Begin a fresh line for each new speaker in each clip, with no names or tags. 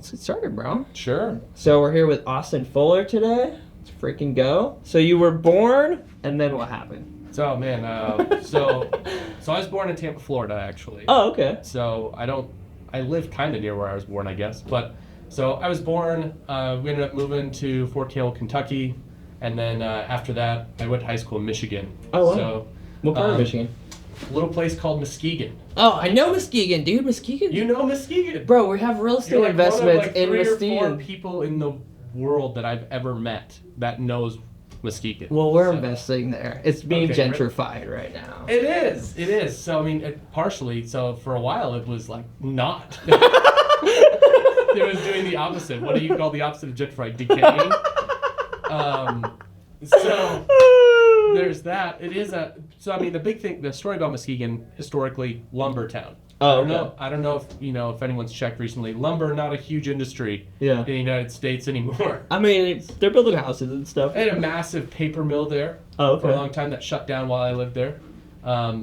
let's get started, bro.
Sure.
So we're here with Austin Fuller today. Let's freaking go. So you were born, and then what happened?
So, man, so I was born in Tampa, Florida, actually.
Oh, okay.
So I live kind of near where I was born, I guess. But, so I was born, we ended up moving to Fort Campbell, Kentucky. And then after that, I went to high school in Michigan.
Oh, wow.
So,
What part of Michigan?
A little place called Muskegon.
Oh, I know Muskegon, dude. Muskegon.
You know Muskegon?
Bro, we have real estate
You're like
investments
one of
in
like 3
Muskegon.
or 4 people in the world that I've ever met that knows Muskegon.
Well, we're investing there. It's being
Okay,
gentrified right now.
It is. So, I mean, partially. So, for a while, it was like not. It was doing the opposite. What do you call the opposite of gentrified? Decaying. So, there's that. It is a. So, I mean, the story about Muskegon, historically, lumber town.
Oh, okay.
I don't know if anyone's checked recently. Lumber, not a huge industry
Yeah.
in the United States anymore.
I mean, they're building houses and stuff.
I had a massive paper mill there
Oh,
for a
okay.
long time that shut down while I lived there.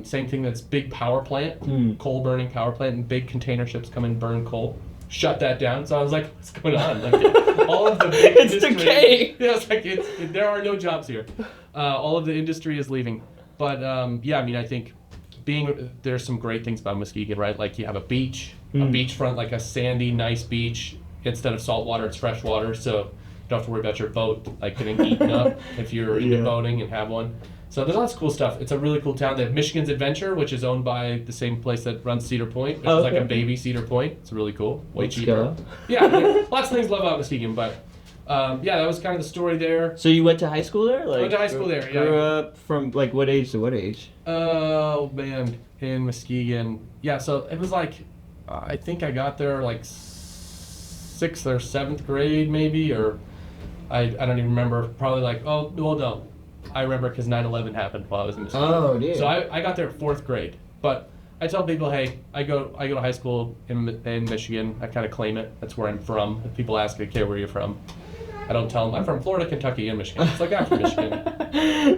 Same thing, that's big power plant, coal burning power plant, and big container ships come and burn coal. Shut that down. So I was like, what's going on? Like, all of the big
It's
industry,
decaying.
Yeah, it's like there are no jobs here. All of the industry is leaving. But yeah, I mean, I think there's some great things about Muskegon, right? Like you have a beachfront, like a sandy, nice beach. Instead of salt water, it's fresh water, so you don't have to worry about your boat like getting eaten up if you're into boating and have one. So there's lots of cool stuff. It's a really cool town. They have Michigan's Adventure, which is owned by the same place that runs Cedar Point, which is like a baby Cedar Point. It's really cool. Way cheaper. Yeah, lots of things to love about Muskegon, but yeah, that was kind of the story there.
So you went to high school there?
I went to high school there, yeah.
Grew up from like what age to what age?
Oh man, in Muskegon. Yeah, so it was like, I think I got there like 6th or 7th grade maybe, or I don't even remember. Probably like, oh, well, no. I remember because 9/11 happened while I was in Muskegon.
Oh, dude.
So I got there 4th grade. But I tell people, hey, I go to high school in Michigan. I kind of claim it. That's where I'm from. If people ask, okay, where are you from? I don't tell them. I'm from Florida, Kentucky, and Michigan. It's like, I'm from Michigan.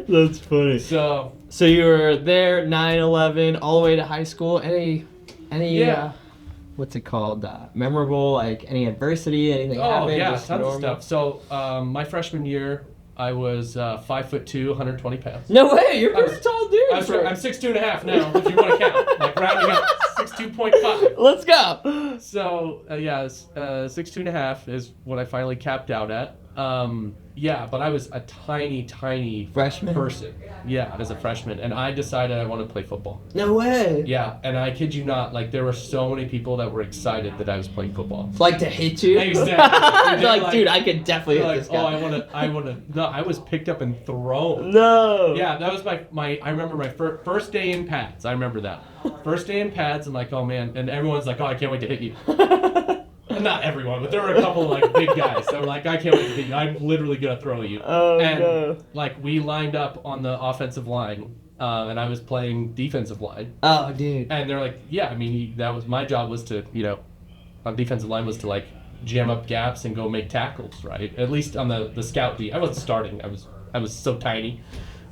That's funny.
So
you were there 9/11 all the way to high school. Any what's it called? Memorable, like any adversity, anything happened?
Oh yeah,
Just
tons
normal?
of stuff. So my freshman year, I was 5'2", 120 pounds.
No way, you're a pretty tall dude.
I'm 6'2.5" now, if you want to count. Like rounding up, 62.5.
Let's go.
So yeah, 62.5 is what I finally capped out at. Yeah, but I was a tiny
Freshman?
person. Yeah, as a freshman, and I decided I wanted to play football.
No way.
Yeah, and I kid you not, like there were so many people that were excited that I was playing football.
Like to hit you?
Exactly.
They're like, dude, I could definitely hit this guy.
Oh, I wanna. No, I was picked up and thrown.
No.
Yeah, that was my. I remember my first day in pads. I remember that. First day in pads, and like, oh man, and everyone's like, oh, I can't wait to hit you. Not everyone, but there were a couple of like big guys that were like, I can't wait to hit you. I'm literally gonna throw you.
Oh,
and
no.
like we lined up on the offensive line, and I was playing defensive line.
Oh, dude.
And they're like, yeah, I mean, that was my job, was to, on defensive line, was to like jam up gaps and go make tackles, right? At least on the scout beat. I wasn't starting. I was so tiny,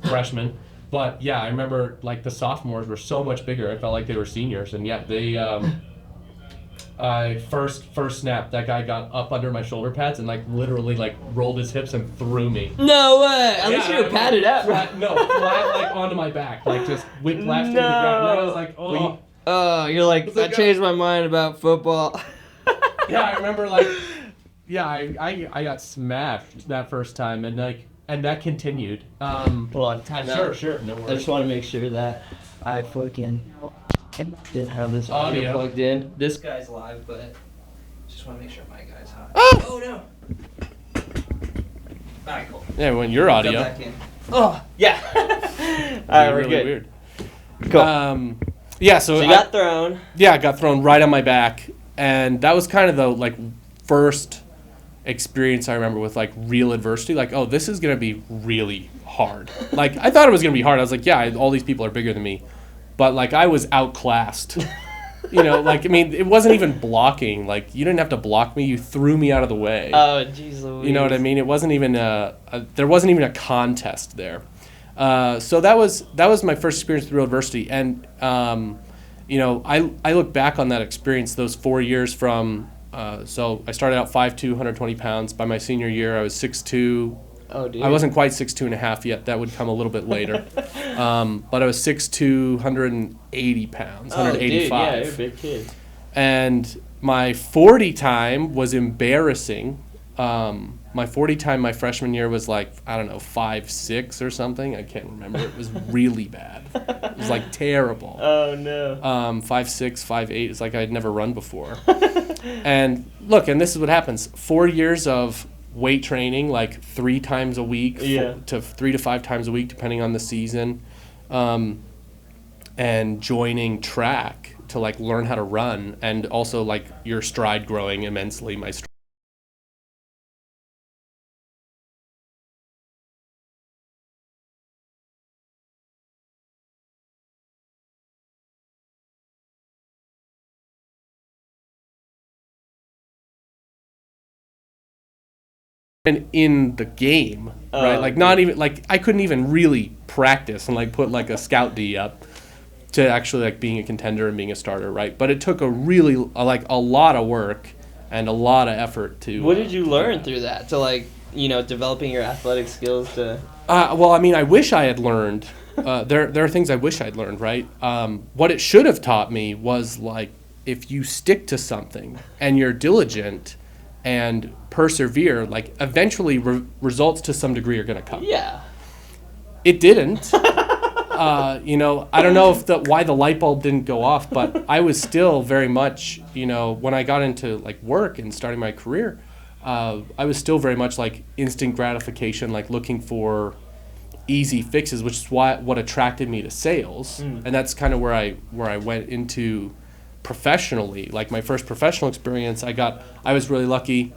freshman. But yeah, I remember like the sophomores were so much bigger. I felt like they were seniors, and yeah, they. I first snap, that guy got up under my shoulder pads and like literally like rolled his hips and threw me.
No way! At least you were padded up.
Flat like onto my back, like just whiplash to the ground. And I was like, oh.
Oh, you're like, I changed my mind about football.
Yeah, I remember like, yeah, I got smashed that first time, and that continued.
Hold on, time out.
Sure, no worries.
I just want to make sure that I fucking didn't have this audio plugged in. This guy's live, but just want to make sure my guy's hot. Oh no! Alright, cool.
Yeah, when your audio.
Go back in. Oh, yeah. Alright, we're
really
good.
Weird.
Cool.
Yeah, so
you got thrown.
Yeah, I got thrown right on my back, and that was kind of the like first experience I remember with like real adversity. Like, oh, this is gonna be really hard. Like, I thought it was gonna be hard. I was like, yeah, all these people are bigger than me. But, like, I was outclassed. Like, I mean, it wasn't even blocking. Like, you didn't have to block me. You threw me out of the way.
Oh, jeez Louise.
You know what I mean? It wasn't even there wasn't even a contest there. So that was my first experience with real adversity. And, I look back on that experience, those 4 years from So I started out 5'2", 120 pounds. By my senior year, I was 6'2".
Oh, dude.
I wasn't quite 6'2" and a half yet. That would come a little bit later. But I was 6'2", 180 pounds, 185.
Oh, dude, yeah, you're a big kid.
And my 40 time was embarrassing. My 40 time my freshman year was like, I don't know, 5'6" or something. I can't remember. It was really bad. It was like terrible.
Oh, no.
5'6", 5'8". It's like I'd never run before. And look, and this is what happens. 4 years of weight training, like 3 times a week, to 3 to 5 times a week, depending on the season, and joining track to like learn how to run, and also like your stride growing immensely. My stride. And in the game, right? Like not even like I couldn't even really practice and like put like a scout D up to actually like being a contender and being a starter, right? But it took a really like a lot of work and a lot of effort to.
What did you learn through that to like developing your athletic skills to?
Well, I mean, I wish I had learned. There are things I wish I'd learned, right? What it should have taught me was like if you stick to something and you're diligent and persevere, like eventually results to some degree are going to come.
Yeah.
It didn't. I don't know why the light bulb didn't go off, but I was still very much, when I got into like work and starting my career, I was still very much like instant gratification, like looking for easy fixes, which is what attracted me to sales. And that's kind of where I went into professionally. Like my first professional experience, I was really lucky.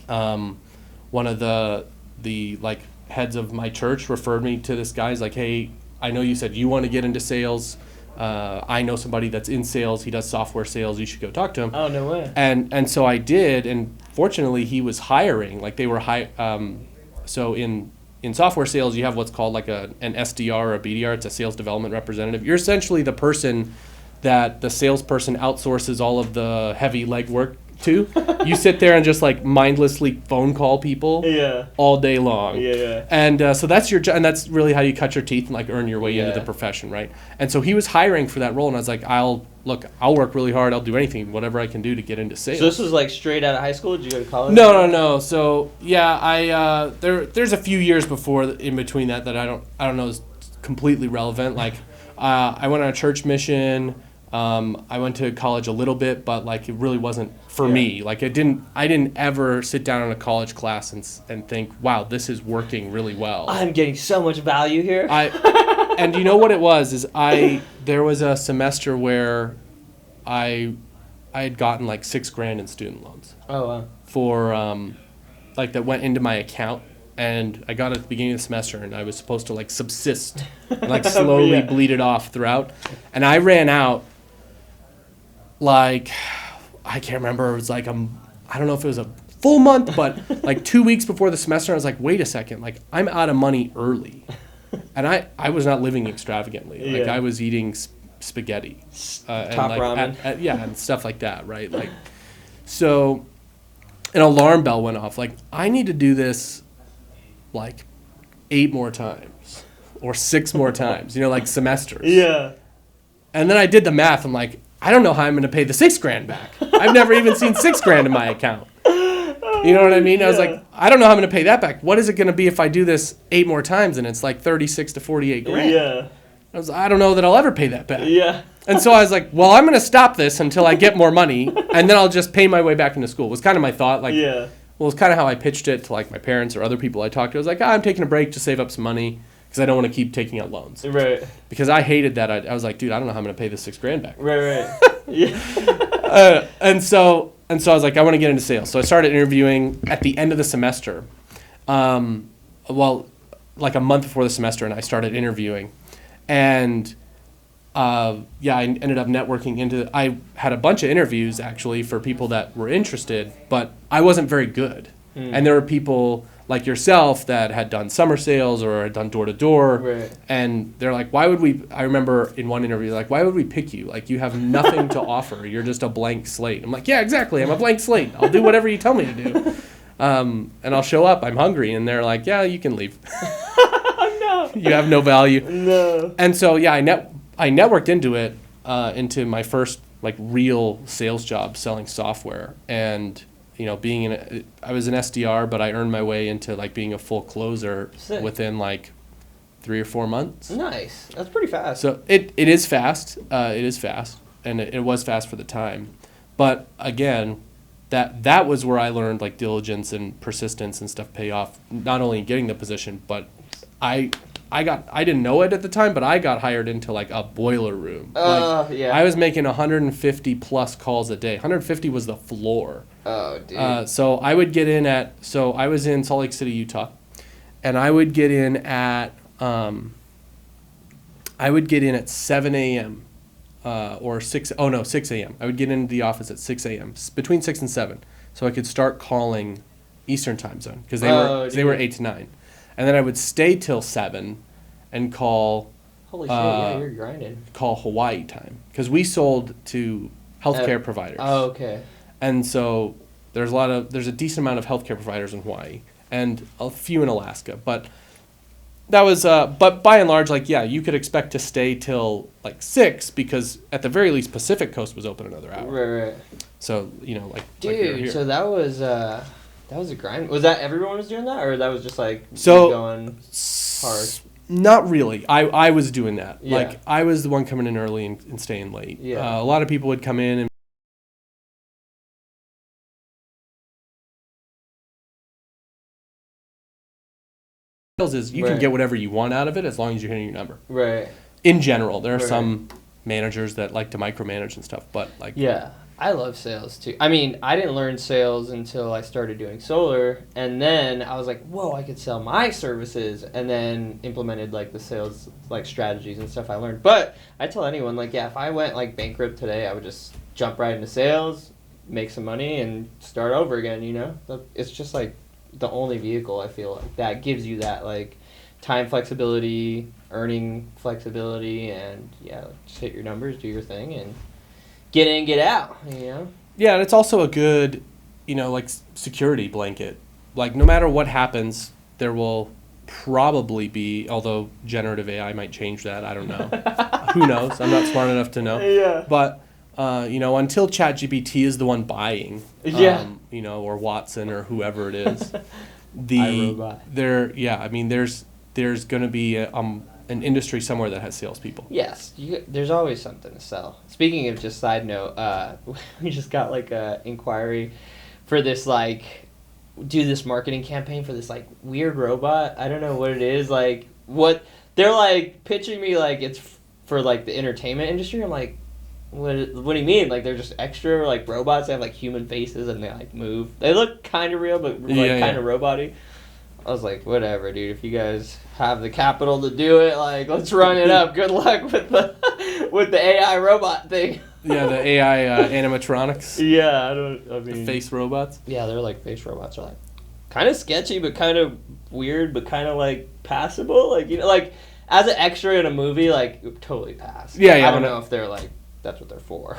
One of the like heads of my church referred me to this guy. He's like, hey, I know you said you want to get into sales. I know somebody that's in sales. He does software sales. You should go talk to him.
Oh, no way.
And so I did, and fortunately he was hiring. Like they were so in software sales, you have what's called like an SDR or a BDR. It's a sales development representative. You're essentially the person that the salesperson outsources all of the heavy legwork to. You sit there and just like mindlessly phone call people all day long. And so that's your job, and that's really how you cut your teeth and like earn your way into the profession, right? And so he was hiring for that role, and I was like, I'll work really hard. I'll do anything, whatever I can do to get into sales.
So this was like straight out of high school? Did you go to college?
No. So yeah, there's a few years before in between that I don't know is completely relevant. Like I went on a church mission. I went to college a little bit, but like it really wasn't for me. Like I didn't ever sit down in a college class and think, wow, this is working really well.
I'm getting so much value here.
And you know what it was is there was a semester where I had gotten like $6,000 in student loans.
Oh wow.
For like that went into my account. And I got it at the beginning of the semester, and I was supposed to like subsist, and, like slowly bleed it off throughout. And I ran out. Like, I can't remember. It was like I don't know if it was a full month, but like 2 weeks before the semester, I was like, wait a second, like I'm out of money early, and I was not living extravagantly. Like I was eating spaghetti, and
top
like
ramen,
and stuff like that, right? Like, so an alarm bell went off. Like I need to do this, like 8 more times or 6 more times. Like semesters.
Yeah.
And then I did the math. I'm like, I don't know how I'm going to pay the $6,000 back. I've never even seen $6,000 in my account. You know what I mean? I was like, I don't know how I'm going to pay that back. What is it going to be if I do this 8 more times and it's like 36 to 48 grand?
Yeah.
I don't know that I'll ever pay that back.
Yeah.
And so I was like, well, I'm going to stop this until I get more money, and then I'll just pay my way back into school. Was kind of my thought. Like, well, it's kind of how I pitched it to like my parents or other people I talked to. I was like, I'm taking a break to save up some money because I don't want to keep taking out loans.
Right.
Because I hated that. I was like, dude, I don't know how I'm going to pay this $6,000 back.
Right. Yeah.
And so I was like, I want to get into sales. So I started interviewing at the end of the semester. Well, like a month before the semester, and I started interviewing. And I ended up networking I had a bunch of interviews actually for people that were interested, but I wasn't very good. And there were people, like yourself that had done summer sales or had done door to door.
Right.
And they're like, why would we, I remember in one interview, like, why would we pick you? Like, you have nothing to offer. You're just a blank slate. I'm like, yeah, exactly. I'm a blank slate. I'll do whatever you tell me to do. And I'll show up. I'm hungry. And they're like, yeah, you can leave.
No.
You have no value.
No.
And so, yeah, I networked into it, into my first, like, real sales job selling software. And you know, I was an SDR, but I earned my way into like being a full closer
Sick.
within like 3 or 4 months.
Nice. That's pretty fast.
So it is fast. It is fast, and it was fast for the time. But again, that was where I learned like diligence and persistence and stuff pay off. Not only in getting the position, but I didn't know it at the time, but I got hired into like a boiler room.
Yeah.
I was making 150 plus calls a day. 150 was the floor.
Oh, dude.
So I would get in I was in Salt Lake City, Utah, and I would get in at 7 a.m. Or 6 a.m. I would get into the office at 6 a.m. Between 6 and 7, so I could start calling Eastern time zone because they were 8 to 9, and then I would stay till 7 and call.
Holy shit! Yeah, you're grinding.
Call Hawaii time because we sold to healthcare providers.
Oh, okay.
And so there's a decent amount of healthcare providers in Hawaii and a few in Alaska, but that was but by and large, like, yeah, you could expect to stay till like 6 because at the very least Pacific Coast was open another hour.
Right.
So, you know, like,
Dude,
here.
so that was a grind. Was that everyone was doing that, or that was just like
So-
going hard?
Not really. I was doing that.
Yeah.
Like, I was the one coming in early and staying late.
Yeah.
A lot of people would come in and is you can
Right.
get whatever you want out of it as long as you're hitting your number.
Right.
In general, there are
Right.
some managers that like to micromanage and stuff, but like,
Yeah, I love sales too. I mean, I didn't learn sales until I started doing solar, and then I was like, whoa, I could sell my services, and then implemented like the sales like strategies and stuff I learned. But I tell anyone, like, yeah, if I went like bankrupt today, I would just jump right into sales, make some money, and start over again. You know, it's just like the only vehicle I feel like that gives you that like time flexibility, earning flexibility, and yeah, just hit your numbers, do your thing, and get in, get out, you know?
yeah, and it's also a good, you know, like security blanket. Like, no matter what happens, there will probably be, although generative AI might change that, I don't know. Who knows? I'm not smart enough to know.
Yeah.
But, you know, until ChatGPT is the one buying,
Yeah.
you know, or Watson or whoever it is,
iRobot.
there's going to be an industry somewhere that has salespeople.
Yes, there's always something to sell. Speaking of, just side note, we just got like a inquiry for this like do this marketing campaign for this like weird robot. I don't know what it is. Like, what they're like pitching me like it's for like the entertainment industry. I'm like, what do you mean? Like, they're just extra like robots. They have like human faces and they like move. They look kind of real, but like kind of robot-y. I was like, whatever, dude. If you guys have the capital to do it, like, let's run it up. Good luck with the AI robot thing.
Yeah, the AI animatronics.
Yeah,
The face robots.
Yeah, they're like face robots. Are like kind of sketchy, but kind of weird, but kind of like passable. Like, you know, like as an extra in a movie, like totally pass.
Yeah,
I don't know if they're like that's what they're for.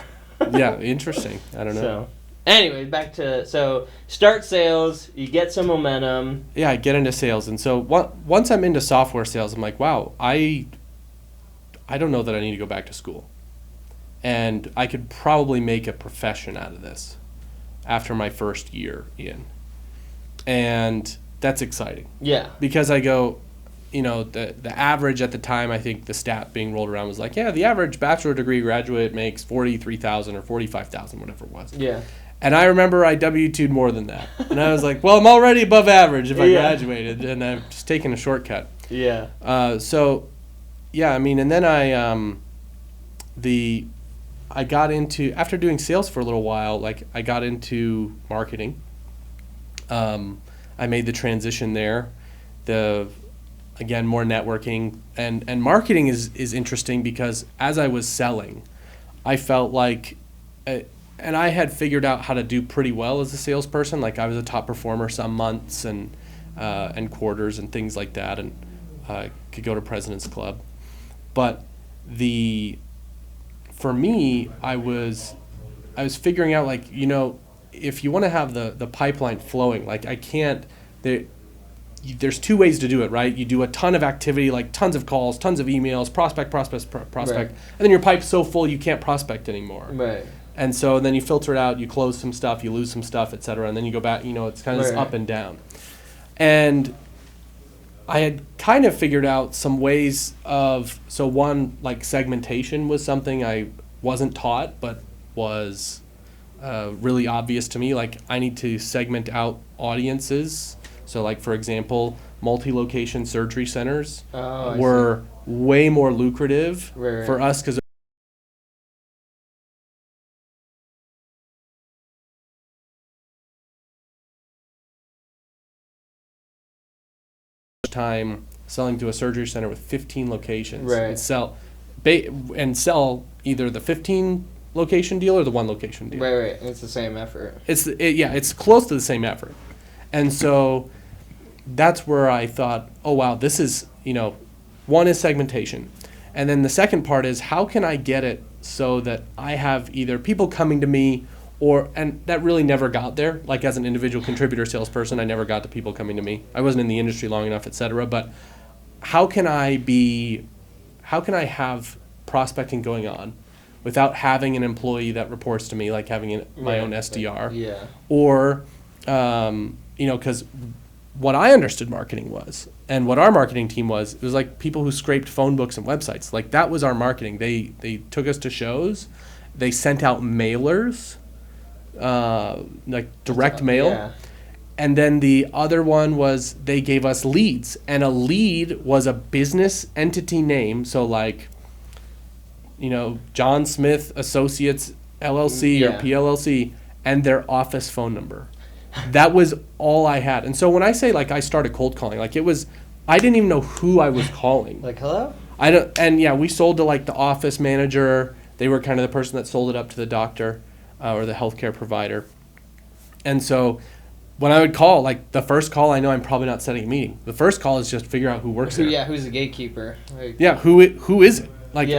Yeah, interesting. I don't know.
So, anyway, back to start sales. You get some momentum.
Yeah, I get into sales, and so once I'm into software sales, I'm like, wow, I don't know that I need to go back to school, and I could probably make a profession out of this after my first year in, and that's exciting.
Yeah.
Because I go, you know, the average at the time, I think the stat being rolled around was like, yeah, the average bachelor degree graduate makes $43,000 or $45,000, whatever it was.
Yeah.
And I remember I W-2'd more than that. And I was like, well, I'm already above average if I graduated, and I've just taken a shortcut.
Yeah.
So, yeah, I mean, and then I got into, after doing sales for a little while, like, I got into marketing. I made the transition there. Again, more networking. And marketing is interesting because as I was selling, I felt like... and I had figured out how to do pretty well as a salesperson. Like, I was a top performer some months, and and quarters and things like that, and could go to President's Club. But for me, I was figuring out, like, if you want to have the pipeline flowing, like there's two ways to do it, right? You do a ton of activity, like tons of calls, tons of emails, prospect, right. And then your pipe's so full you can't prospect anymore.
Right.
And so then you filter it out, you close some stuff, you lose some stuff, et cetera, and then you go back, it's kind of this up and down. And I had kind of figured out some ways so one, like segmentation was something I wasn't taught, but was really obvious to me. Like, I need to segment out audiences. So, like, for example, multi-location surgery centers were way more lucrative for us because time selling to a surgery center with 15 locations and sell either the 15 location deal or the 1 location deal.
Right. It's the same effort.
It's close to the same effort. And so that's where I thought, oh wow, this is, one is segmentation. And then the second part is, how can I get it so that I have either people coming to me and that really never got there. Like, as an individual contributor salesperson, I never got to people coming to me. I wasn't in the industry long enough, et cetera. But how can I have prospecting going on without having an employee that reports to me, like having my own SDR?
Yeah.
Or, because what I understood marketing was, and what our marketing team was, it was like people who scraped phone books and websites. Like, that was our marketing. They took us to shows. They sent out mailers, like direct mail.
Yeah.
And then the other one was they gave us leads. And a lead was a business entity name. So, like, John Smith Associates LLC or PLLC, and their office phone number. That was all I had. And so when I say, like, I started cold calling, like, I didn't even know who I was calling.
Like, hello?
We sold to, like, the office manager. They were kind of the person that sold it up to the doctor or the healthcare provider. And so when I would call, like, the first call, I know I'm probably not setting a meeting. The first call is just figure out who works there.
Yeah, who's the gatekeeper? Like,
who is it? Like,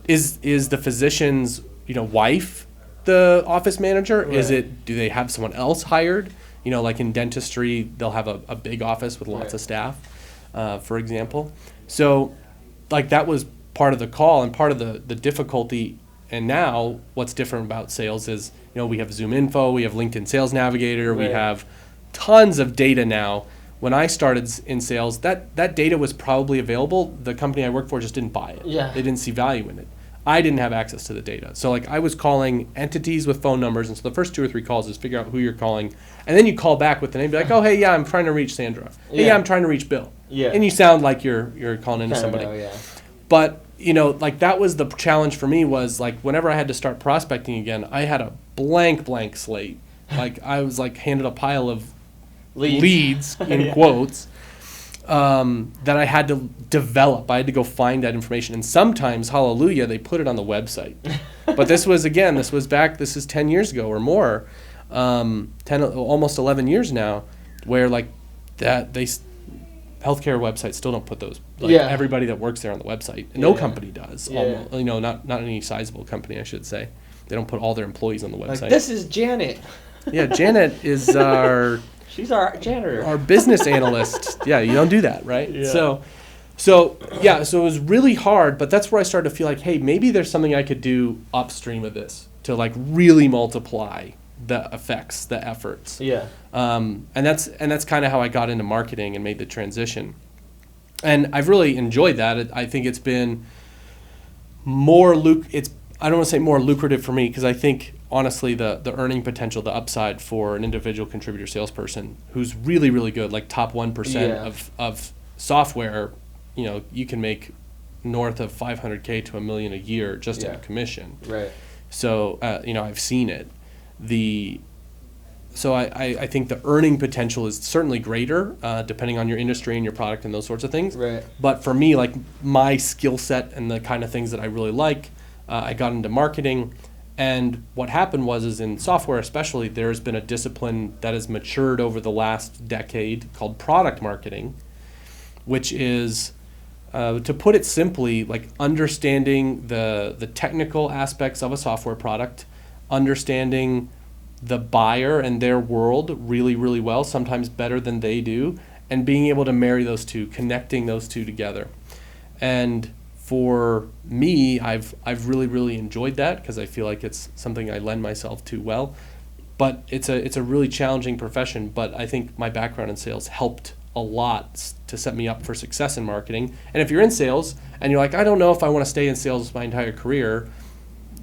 is the physician's, wife the office manager? Right. Do they have someone else hired? Like in dentistry, they'll have a big office with lots of staff, for example. So, like, that was part of the call and part of the difficulty. And now what's different about sales is, we have Zoom Info, we have LinkedIn Sales Navigator, we have tons of data now. When I started in sales, that data was probably available. The company I worked for just didn't buy it. Yeah. They didn't see value in it. I didn't have access to the data. So, like, I was calling entities with phone numbers, and so the first 2 or 3 calls is figure out who you're calling, and then you call back with the name, be like, oh, hey, I'm trying to reach Sandra. Hey, I'm trying to reach Bill. Yeah. And you sound like you're calling into somebody. But, like, that was the challenge for me was, like, whenever I had to start prospecting again, I had a blank slate. Like, I was, like, handed a pile of leads in quotes, that I had to develop. I had to go find that information. And sometimes, hallelujah, they put it on the website. But this is 10 years ago or more, almost 11 years now, where, like, healthcare websites still don't put those. Like, everybody that works there on the website. No company does. Almost, not any sizable company, I should say. They don't put all their employees on the website. Like,
this is Janet.
Yeah, Janet is our...
She's our janitor.
Our business analyst. Yeah, you don't do that, right? Yeah. So it was really hard, but that's where I started to feel like, hey, maybe there's something I could do upstream of this to, like, really multiply the effects, the efforts. Yeah. And that's kind of how I got into marketing and made the transition. And I've really enjoyed that. I think it's been I don't want to say more lucrative for me, because I think, honestly, the earning potential, the upside for an individual contributor salesperson who's really, really good, like top 1% of software, you can make north of $500K to $1 million a year just in a commission. Right. So, I've seen it. So I think the earning potential is certainly greater, depending on your industry and your product and those sorts of things. Right. But for me, like, my skill set and the kind of things that I really like, I got into marketing,
And what happened is in software especially, there's been a discipline that has matured over the last decade called product marketing, which is, to put it simply, like understanding the technical aspects of a software product, understanding the buyer and their world really, really well, sometimes better than they do, and being able to marry those two, connecting those two together. And for me, I've really, really enjoyed that because I feel like it's something I lend myself to well. But it's a really challenging profession, but I think my background in sales helped a lot to set me up for success in marketing. And if you're in sales and you're like, I don't know if I want to stay in sales my entire career,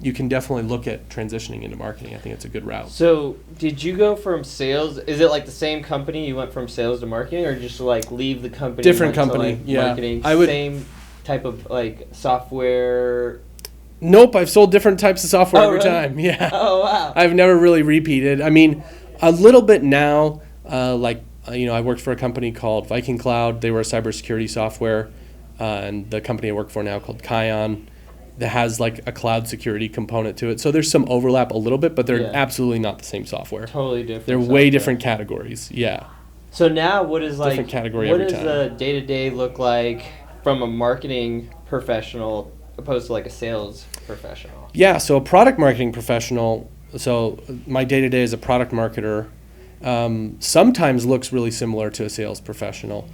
you can definitely look at transitioning into marketing. I think it's a good route.
So did you go from sales, is it like the same company you went from sales to marketing, or just like leave the company?
Different company,
to, like,
yeah.
Marketing,
I would,
same type of like software?
Nope, I've sold different types of software every
really?
time. Yeah.
Oh, wow.
I've never really repeated. I mean, a little bit now, I worked for a company called Viking Cloud. They were a cybersecurity software, and the company I work for now called Kion, that has like a cloud security component to it. So there's some overlap a little bit, but they're absolutely not the same software.
Totally different.
They're way different categories. Yeah.
So now what is like,
different category
what
every
does
time.
the day-to-day look like from a marketing professional opposed to like a sales professional?
Yeah, so a product marketing professional, so my day-to-day as a product marketer sometimes looks really similar to a sales professional.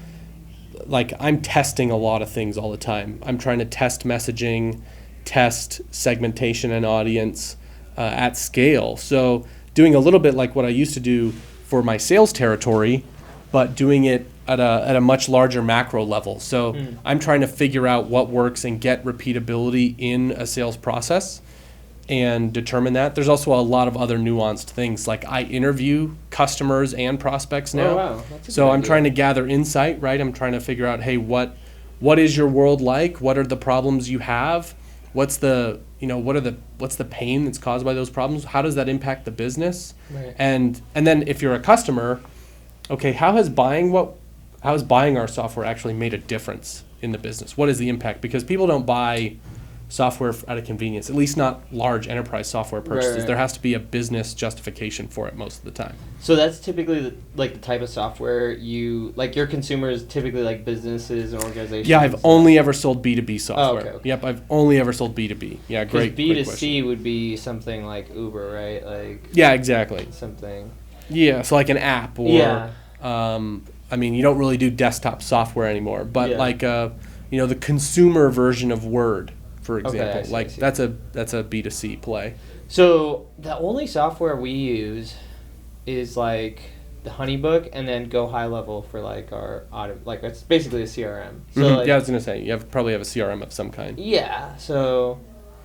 Like I'm testing a lot of things all the time. I'm trying to test messaging, test segmentation and audience at scale. So doing a little bit like what I used to do for my sales territory, but doing it at a much larger macro level. So I'm trying to figure out what works and get repeatability in a sales process and determine that. There's also a lot of other nuanced things. Like I interview customers and prospects now.
Oh, wow. That's a
So
good
I'm
idea.
trying to gather insight, right? I'm trying to figure out, hey, what is your world like? What are the problems you have? What's the pain that's caused by those problems? How does that impact the business?
Right.
And then if you're a customer, okay, how has buying our software actually made a difference in the business? What is the impact? Because people don't buy software out of convenience, at least not large enterprise software purchases.
Right.
There has to be a business justification for it most of the time.
So that's typically the type of software you, like your consumers typically like businesses and organizations?
Yeah, I've only ever sold B2B software.
okay.
Yep, I've only ever sold B2B. Yeah, great
Because
question.
B2C would be something like Uber, right? Like
Yeah, exactly.
something.
Yeah, so like an app or,
Yeah.
you don't really do desktop software anymore, but
Yeah.
like, the consumer version of Word, for
Okay,
example,
I see,
like
I see.
that's a B2C play.
So the only software we use is like the Honeybook, and then Go High Level for like our like it's basically a CRM. So like,
Yeah, I was gonna say you probably have a CRM of some kind.
yeah. So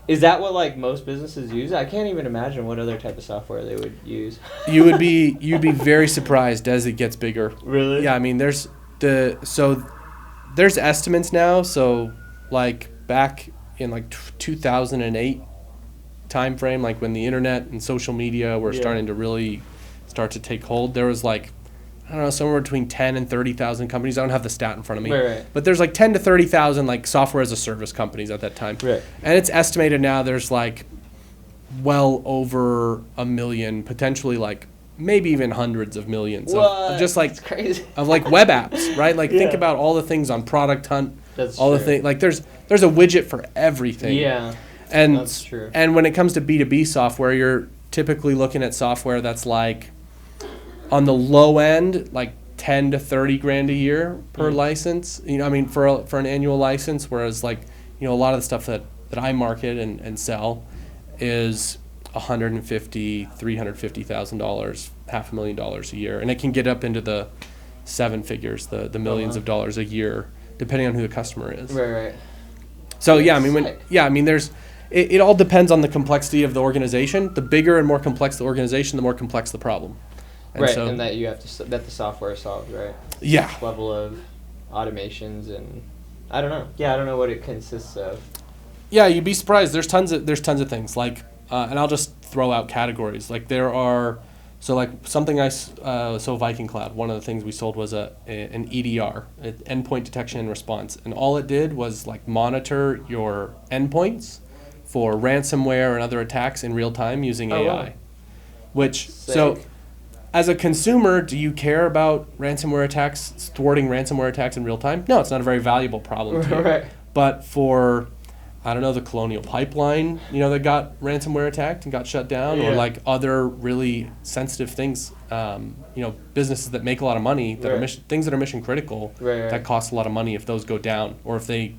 is that what like most businesses use? I can't even imagine what other type of software they would use.
You'd be very surprised as it gets bigger.
Really?
Yeah, I mean there's estimates now. So like back in like 2008 time frame, like when the internet and social media were starting to really start to take hold, there was like, I don't know, somewhere between 10 and 30,000 companies. I don't have the stat in front of me.
Right.
But there's like 10 to 30,000 like software as a service companies at that time.
Right.
And it's estimated now there's like well over 1 million, potentially like maybe even hundreds of millions of just like
That's crazy.
of like web apps, right? Like think
Yeah.
about all the things on Product Hunt,
That's
all the
true.
things, like there's a widget for everything.
Yeah.
And
That's true.
And when it comes to B2B software, you're typically looking at software that's like on the low end, like 10 to 30 grand a year per license. For an annual license, whereas like, a lot of the stuff that I market and sell is $150,000, $350,000, $500,000 a year, and it can get up into the seven figures, the millions of dollars a year, depending on who the customer is.
Right.
So
Sick.
there's it all depends on the complexity of the organization. The bigger and more complex the organization, the more complex the problem.
And that you have to that the software solves, right?
Yeah.
Level of automations and I don't know. Yeah, I don't know what it consists of.
Yeah, you'd be surprised. There's tons of things like, and I'll just throw out categories. Like there are, so like something Viking Cloud. One of the things we sold was an EDR, endpoint detection and response, and all it did was like monitor your endpoints for ransomware and other attacks in real time using
Oh,
AI.
wow.
Which,
Sick.
so as a consumer, do you care about ransomware attacks, thwarting ransomware attacks in real time? No, it's not a very valuable problem to you.
Right.
But for, I don't know, the Colonial Pipeline, that got ransomware attacked and got shut down, or
Yeah.
like other really sensitive things, businesses that make a lot of money, that are
Right.
things that are mission critical,
Right.
that cost a lot of money if those go down, or if they,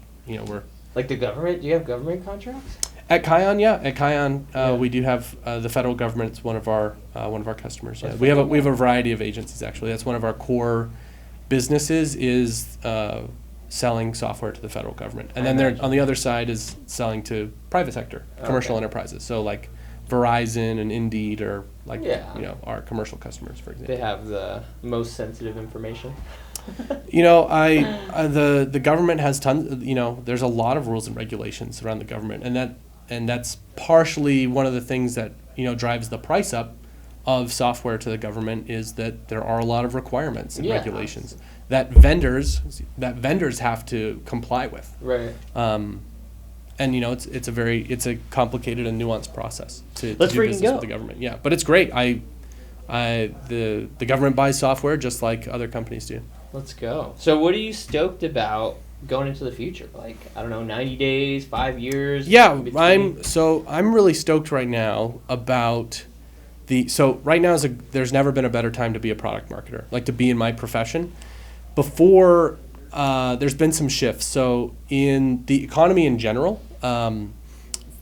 were.
Like the government? Do you have government contracts?
At Kion, yeah. At Kion,
Yeah.
we do have the federal government. It's one of our customers. Yeah.
That's
We have
fucking
we have a variety of agencies actually. That's one of our core businesses is selling software to the federal government, and
I
then there
imagine.
on the other side is selling to private sector, commercial
Okay.
enterprises. So like Verizon and Indeed are like
Yeah.
our commercial customers, for example.
They have the most sensitive information.
The government has tons. There's a lot of rules and regulations around the government, and that's partially one of the things that drives the price up of software to the government is that there are a lot of requirements and
Yeah.
regulations that vendors have to comply with.
Right.
And it's a complicated and nuanced process to
Let's
do
freaking
business
go.
with the government. Yeah, but it's great. The government buys software just like other companies do.
Let's go. So what are you stoked about going into the future? Like, I don't know, 90 days, 5 years?
Yeah,
in between?
I'm really stoked right now about right now there's never been a better time to be a product marketer, like to be in my profession. Before there's been some shifts. So in the economy in general,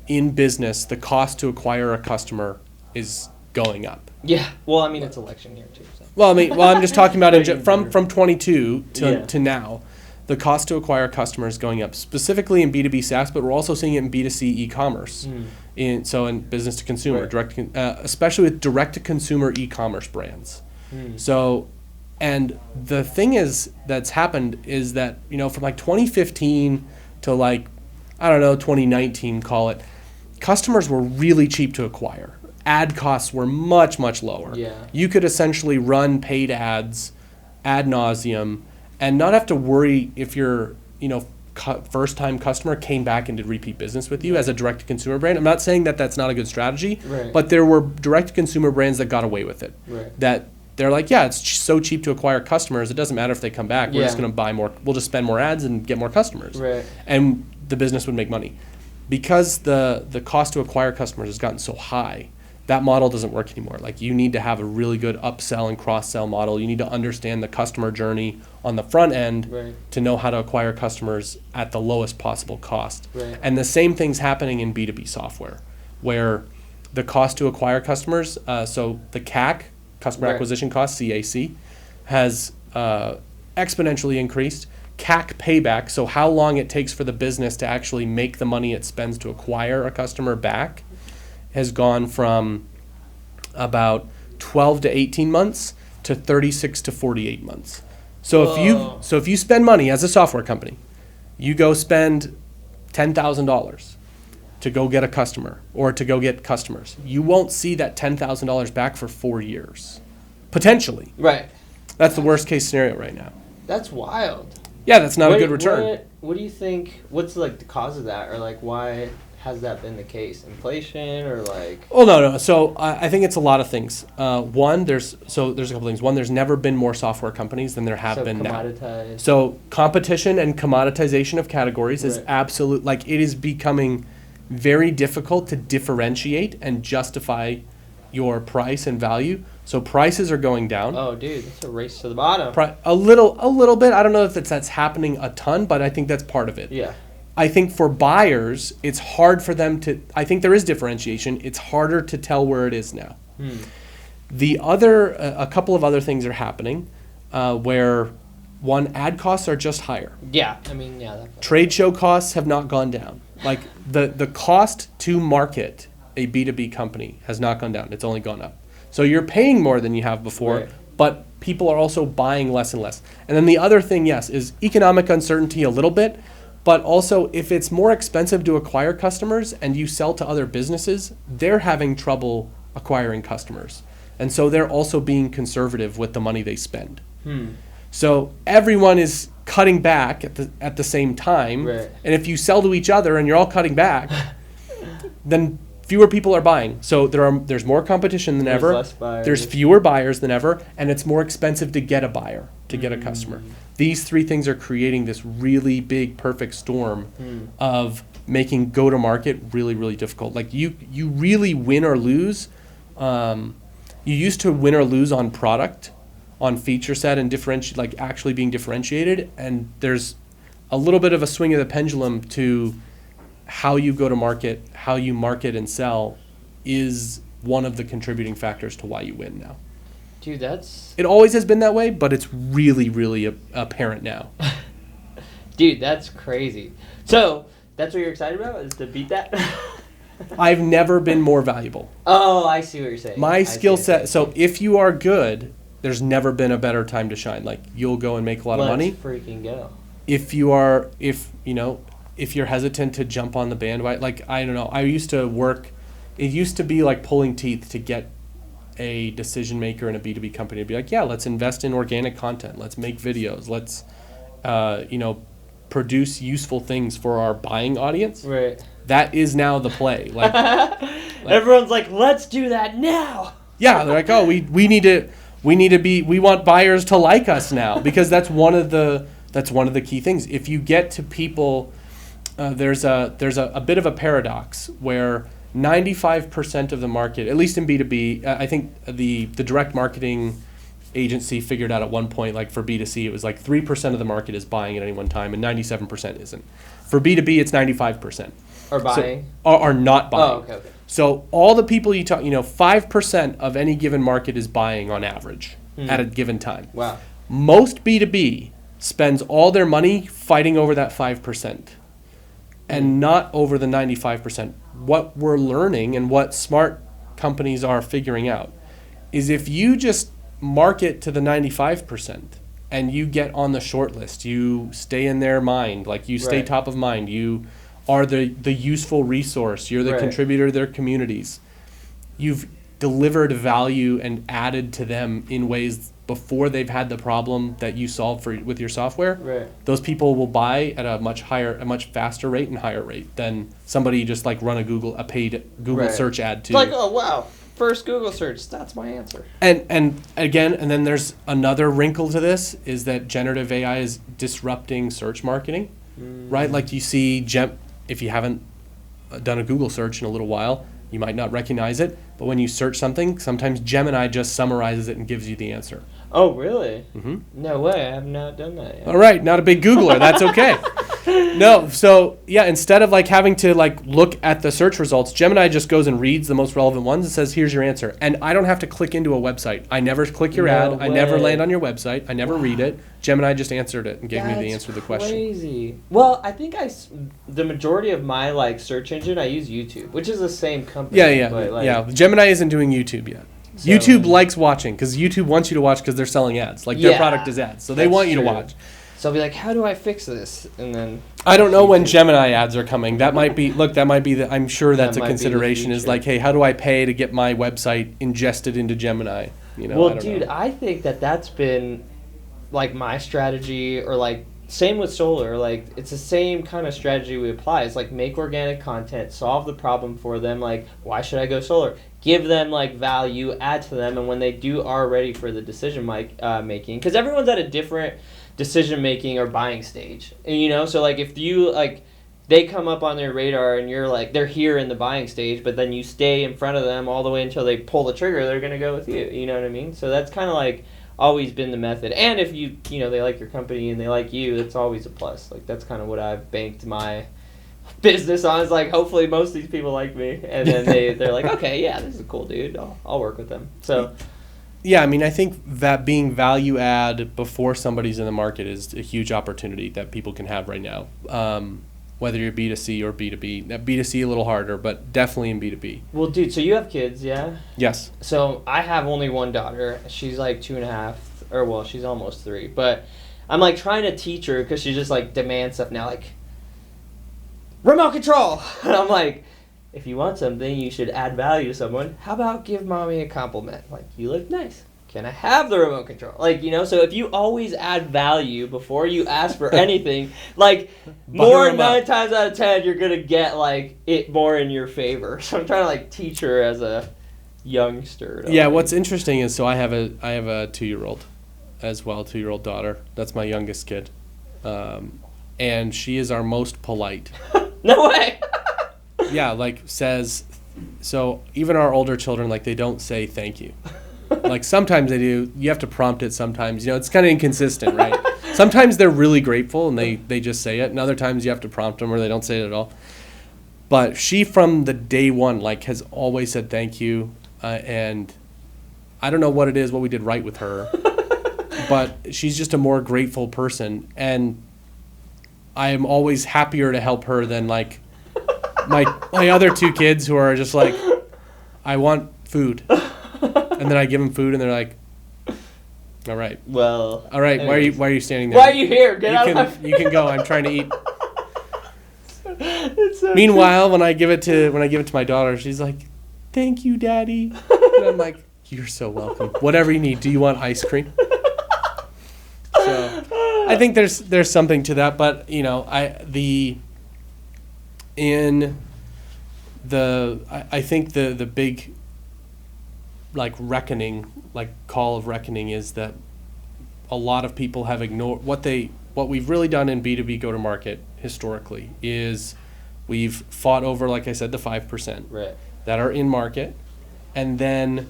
in business, the cost to acquire a customer is going up.
Yeah. Well, I mean, it's election year too. So.
Well, I'm just talking about
Right.
from 22
Yeah.
to now. The cost to acquire customers is going up, specifically in B2B SaaS, but we're also seeing it in B2C e-commerce. In business to consumer,
Right.
especially with direct to consumer e-commerce brands. So, and the thing that's happened is that from like 2015 to like 2019, call it, customers were really cheap to acquire. Ad costs were much lower.
Yeah.
You could essentially run paid ads ad nauseum and not have to worry if your first time customer came back and did repeat business with you as a direct to consumer brand. I'm not saying that that's not a good strategy,
Right.
but there were direct to consumer brands that got away with it.
Right.
That they're like, yeah, it's so cheap to acquire customers. It doesn't matter if they come back. We're just
Yeah.
going to buy more. We'll just spend more ads and get more customers.
Right.
And the business would make money. Because the cost to acquire customers has gotten so high, that model doesn't work anymore. Like you need to have a really good upsell and cross-sell model. You need to understand the customer journey on the front end
Right.
to know how to acquire customers at the lowest possible cost.
Right.
And the same thing's happening in B2B software, where the cost to acquire customers, so the CAC, customer
Right.
acquisition cost, CAC, has exponentially increased. CAC payback, so how long it takes for the business to actually make the money it spends to acquire a customer back, has gone from about 12 to 18 months to 36 to 48 months. So
Whoa.
if you spend money as a software company, you go spend $10,000 to go get a customer or to go get customers, you won't see that $10,000 back for 4 years. Potentially.
Right.
That's the worst case scenario right now.
That's wild.
Yeah, that's not a good return.
What do you think? What's like the cause of that, or like why has that been the case? Inflation, or like?
Oh no. So I think it's a lot of things. One, there's a couple things. One, there's never been more software companies than there have
So
been now.
commoditized.
So competition and commoditization of categories is
Right.
absolute. Like it is becoming very difficult to differentiate and justify your price and value. So prices are going down.
Oh, dude, it's a race to the bottom.
A little bit. I don't know if that's happening a ton, but I think that's part of it.
Yeah.
I think for buyers, it's hard for them to. I think there is differentiation. It's harder to tell where it is now. A couple of other things are happening, where one, ad costs are just higher.
Yeah. I mean, yeah. That's
Trade show costs have not gone down. Like the cost to market a B2B company has not gone down. It's only gone up. So you're paying more than you have before,
Right.
but people are also buying less and less. And then the other thing, yes, is economic uncertainty a little bit, but also if it's more expensive to acquire customers and you sell to other businesses, they're having trouble acquiring customers. And so they're also being conservative with the money they spend. So everyone is cutting back at the same time.
Right.
And if you sell to each other and you're all cutting back, then fewer people are buying. So there's more competition than
There's
ever.
less buyers.
There's fewer buyers than ever, and it's more expensive to get a buyer, to get a customer. These three things are creating this really big perfect storm of making go-to-market really, really difficult. Like you really win or lose. You used to win or lose on product, on feature set, and like actually being differentiated. And there's a little bit of a swing of the pendulum to how you go to market, how you market and sell is one of the contributing factors to why you win now.
Dude,
It always has been that way, but it's really, really apparent now.
Dude, that's crazy. So, that's what you're excited about, is to beat that?
I've never been more valuable.
Oh, I see what you're saying.
My skill set, so if you are good, there's never been a better time to shine. Like, you'll go and make a lot of money.
Let's freaking go.
If you're hesitant to jump on the bandwagon, like, I don't know, it used to be like pulling teeth to get a decision maker in a B2B company to be like, yeah, let's invest in organic content. Let's make videos. Let's, produce useful things for our buying audience.
Right.
That is now the play. Like
everyone's like, let's do that now.
Yeah, they're like, oh, we want buyers to like us now, because that's one of the key things. If you get to people, there's a bit of a paradox where 95% of the market, at least in B2B, I think the direct marketing agency figured out at one point, like for B2C, it was like 3% of the market is buying at any one time and 97% isn't. For B2B, it's 95%.
Are buying?
So, are not buying.
Oh, okay.
So all the people you talk, 5% of any given market is buying on average at a given time.
Wow.
Most B2B spends all their money fighting over that 5% and not over the 95%. What we're learning and what smart companies are figuring out is if you just market to the 95% and you get on the short list, you stay in their mind, like you stay top of mind, you are the useful resource, you're the contributor to their communities, you've delivered value and added to them in ways before they've had the problem that you solve with your software, those people will buy at a much faster rate and higher rate than somebody just like run a paid Google search ad to.
It's like, oh wow, first Google search, that's my answer.
And then there's another wrinkle to this, is that generative AI is disrupting search marketing, right? Like you see, if you haven't done a Google search in a little while, you might not recognize it, but when you search something, sometimes Gemini just summarizes it and gives you the answer.
Oh, really?
Mm-hmm.
No way, I have not done that yet.
All right, not a big Googler, that's okay. No, so yeah, instead of like having to like look at the search results, Gemini just goes and reads the most relevant ones and says, here's your answer. And I don't have to click into a website. I never click your ad. I never land on your website. I never read it. Gemini just answered it and gave me the answer to the question.
Crazy. Well, I think the majority of my like search engine, I use YouTube, which is the same company.
Yeah.
But, like,
yeah. Gemini isn't doing YouTube yet. So, YouTube likes watching because YouTube wants you to watch because they're selling ads. Like their product is ads, so they want you to watch.
So I'll be like, how do I fix this? And then
I don't know when Gemini ads are coming. That might be I'm sure that's a consideration, is like, hey, how do I pay to get my website ingested into Gemini?
Well, dude, I think that's been like my strategy, or like same with solar. Like it's the same kind of strategy we apply. It's like make organic content, solve the problem for them. Like, why should I go solar? Give them like value, add to them, and when they are ready for the decision making, because everyone's at a different decision making or buying stage, and, so like if you like they come up on their radar and you're like they're here in the buying stage, but then you stay in front of them all the way until they pull the trigger, they're gonna go with you. You know what I mean? So that's kind of like always been the method. And if they like your company and they like you, that's always a plus. Like that's kind of what I've banked my business on, is like hopefully most of these people like me, and then they're like, okay, yeah, this is a cool dude, I'll work with them. So
yeah, I mean, I think that being value add before somebody's in the market is a huge opportunity that people can have right now, whether you're B2C or B2B. Now, B2C a little harder, but definitely in B2B.
Well, dude, so you have kids, yeah?
Yes.
So I have only one daughter. She's like 2.5, or well, she's almost 3. But I'm like trying to teach her because she just like demands stuff now, like remote control. And I'm like, if you want something, you should add value to someone. How about give mommy a compliment? Like, you look nice. can I have the remote control? Like, so if you always add value before you ask for anything, like, more 9 times out of 10, you're going to get, like, it more in your favor. So I'm trying to, like, teach her as a youngster.
Yeah, what's interesting is, so I have a 2-year-old as well, 2-year-old daughter. That's my youngest kid. And she is our most polite.
No way!
Yeah, like, says, so even our older children, like, they don't say thank you. Like, sometimes they do. You have to prompt it sometimes. It's kind of inconsistent, right? Sometimes they're really grateful and they just say it. And other times you have to prompt them or they don't say it at all. But she, from the day one, like, has always said thank you. And I don't know what it is, what we did right with her. But she's just a more grateful person. And I am always happier to help her than, like, my other 2 kids who are just like, I want food. And then I give them food, and they're like, "All right,
well,
all right.
anyways.
Why are you standing there?
Why are you here? Get out of my face.
You can go. I'm trying to eat."
It's so
Meanwhile, when I give it to my daughter, she's like, "Thank you, Daddy." And I'm like, "You're so welcome. Whatever you need. Do you want ice cream?" So I think there's something to that, but I think the big, like, reckoning, like, call of reckoning is that a lot of people have ignored what we've really done in B2B go-to-market historically is we've fought over, like I said, the 5% that are in market. And then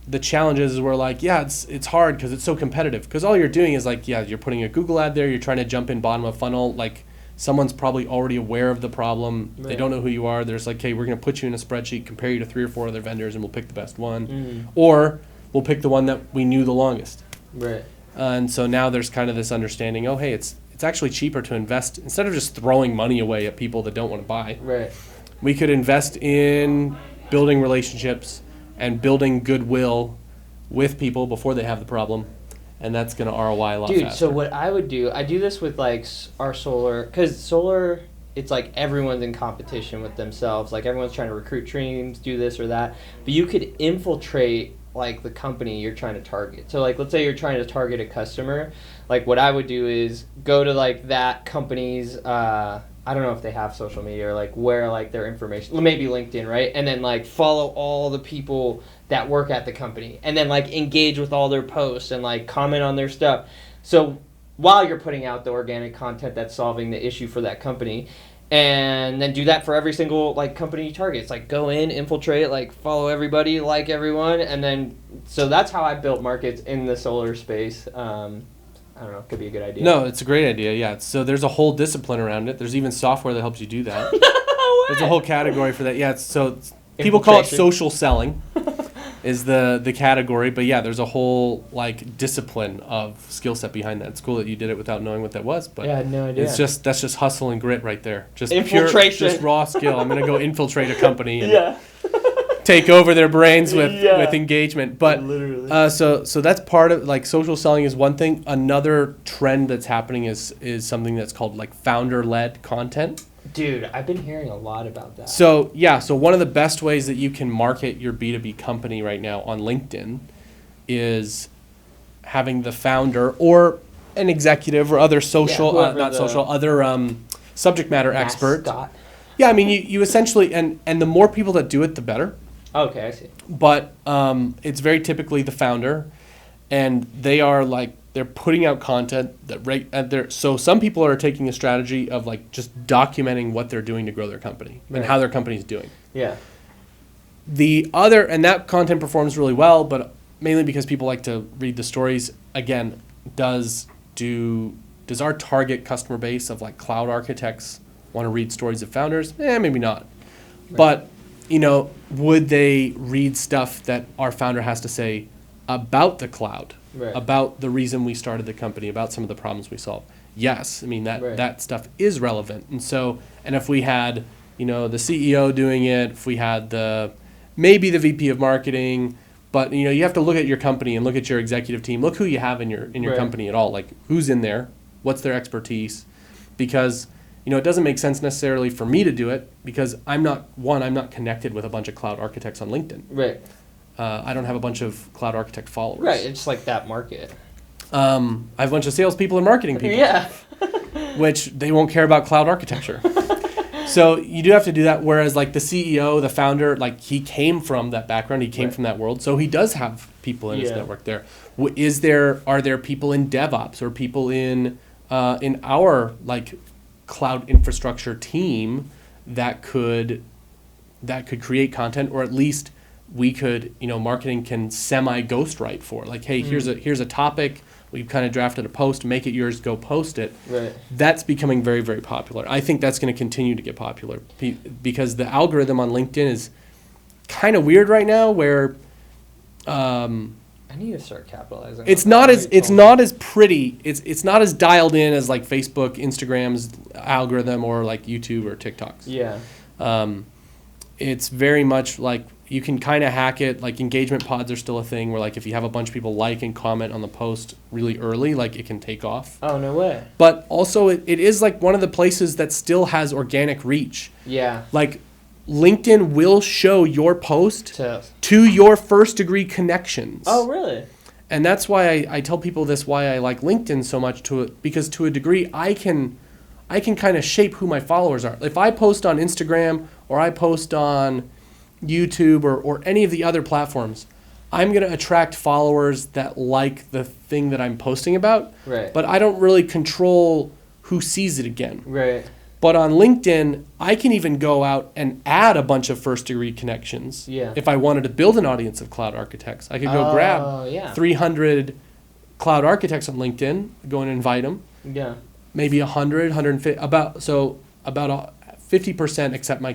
the challenge is we're like, yeah, it's hard because it's so competitive. Because all you're doing is, like, yeah, you're putting a Google ad there, you're trying to jump in bottom of funnel, like, someone's probably already aware of the problem. Right. They don't know who you are. There's like, hey, we're going to put you in a spreadsheet, compare you to 3 or 4 other vendors, and we'll pick the best one. Mm-hmm. Or we'll pick the one that we knew the longest.
Right.
And so now there's kind of this understanding, oh, hey, it's actually cheaper to invest. Instead of just throwing money away at people that don't want to buy,
right,
we could invest in building relationships and building goodwill with people before they have the problem. And that's going to ROI a lot faster.
Dude, so what I would do, I do this with, like, our solar, because solar, it's like everyone's in competition with themselves. Like, everyone's trying to recruit teams, do this or that. But you could infiltrate, like, the company you're trying to target. So, like, let's say you're trying to target a customer. Like, what I would do is go to, like, that company's, I don't know if they have social media or, like, where, like, their information, maybe LinkedIn, right? And then, like, follow all the people that work at the company, and then, like, engage with all their posts and, like, comment on their stuff. So while you're putting out the organic content that's solving the issue for that company, and then do that for every single, like, company you target. It's like, go in, infiltrate, like, follow everybody, like everyone, and then, so that's how I built markets in the solar space. I don't know, could be a good idea.
No, it's a great idea, yeah. So there's a whole discipline around it. There's even software that helps you do that.
No way!
There's a whole category for that. Yeah, people call it social selling is the category. But yeah, there's a whole, like, discipline of skill set behind that. It's cool that you did it without knowing what that was. But
yeah, I had no idea.
That's just hustle and grit right there. Just
infiltration.
Just raw skill. I'm going to go infiltrate a company and take over their brains with engagement. But literally. So that's part of, like, social selling is one thing. Another trend that's happening is something that's called, like, founder-led content.
Dude, I've been hearing a lot about that.
So one of the best ways that you can market your B2B company right now on LinkedIn is having the founder or an executive or other social, other subject matter expert. Yeah, I mean, you essentially, and the more people that do it, the better.
Okay, I see.
But it's very typically the founder, and they are, like, they're putting out content that so some people are taking a strategy of, like, just documenting what they're doing to grow their company and how their company's doing.
Yeah.
And that content performs really well, but mainly because people like to read the stories. Again, does our target customer base of, like, cloud architects want to read stories of founders? Maybe not. Right. But, would they read stuff that our founder has to say about the cloud, about the reason we started the company, about some of the problems we solve? Yes. I mean, that stuff is relevant. And if we had, the CEO doing it, if we had maybe the VP of marketing, but, you have to look at your company and look at your executive team, look who you have in your company at all, like, who's in there, what's their expertise, because it doesn't make sense necessarily for me to do it because I'm not connected with a bunch of cloud architects on LinkedIn.
Right.
I don't have a bunch of cloud architect followers.
Right, it's like that market.
I have a bunch of salespeople and marketing people.
Yeah.
Which they won't care about cloud architecture. So you do have to do that. Whereas like the CEO, the founder, like he came from that background, he came from that world, so he does have people in his network there. Are there people in DevOps or people in our like cloud infrastructure team that could create content, or at least we could, marketing can semi ghostwrite for, like, hey, here's a topic. We've kind of drafted a post, make it yours, go post it.
Right.
That's becoming very, very popular. I think that's going to continue to get popular because the algorithm on LinkedIn is kind of weird right now, where
I need to start capitalizing.
it's not as pretty. It's not as dialed in as like Facebook, Instagram's algorithm, or like YouTube or TikTok's.
Yeah.
It's very much like you can kind of hack it. Like engagement pods are still a thing where like if you have a bunch of people like and comment on the post really early, like it can take off.
Oh, no way.
But also it is like one of the places that still has organic reach.
Yeah.
Like LinkedIn will show your post
to
your first degree connections.
Oh, really?
And that's why I tell people this, why I like LinkedIn so much, because to a degree I can kind of shape who my followers are. If I post on Instagram or I post on YouTube or any of the other platforms, I'm going to attract followers that like the thing that I'm posting about.
Right.
But I don't really control who sees it again.
Right.
But on LinkedIn, I can even go out and add a bunch of first degree connections.
Yeah.
If I wanted to build an audience of cloud architects, I could go grab 300 cloud architects on LinkedIn, go and invite them.
Yeah.
Maybe 100, 150, about 50% accept my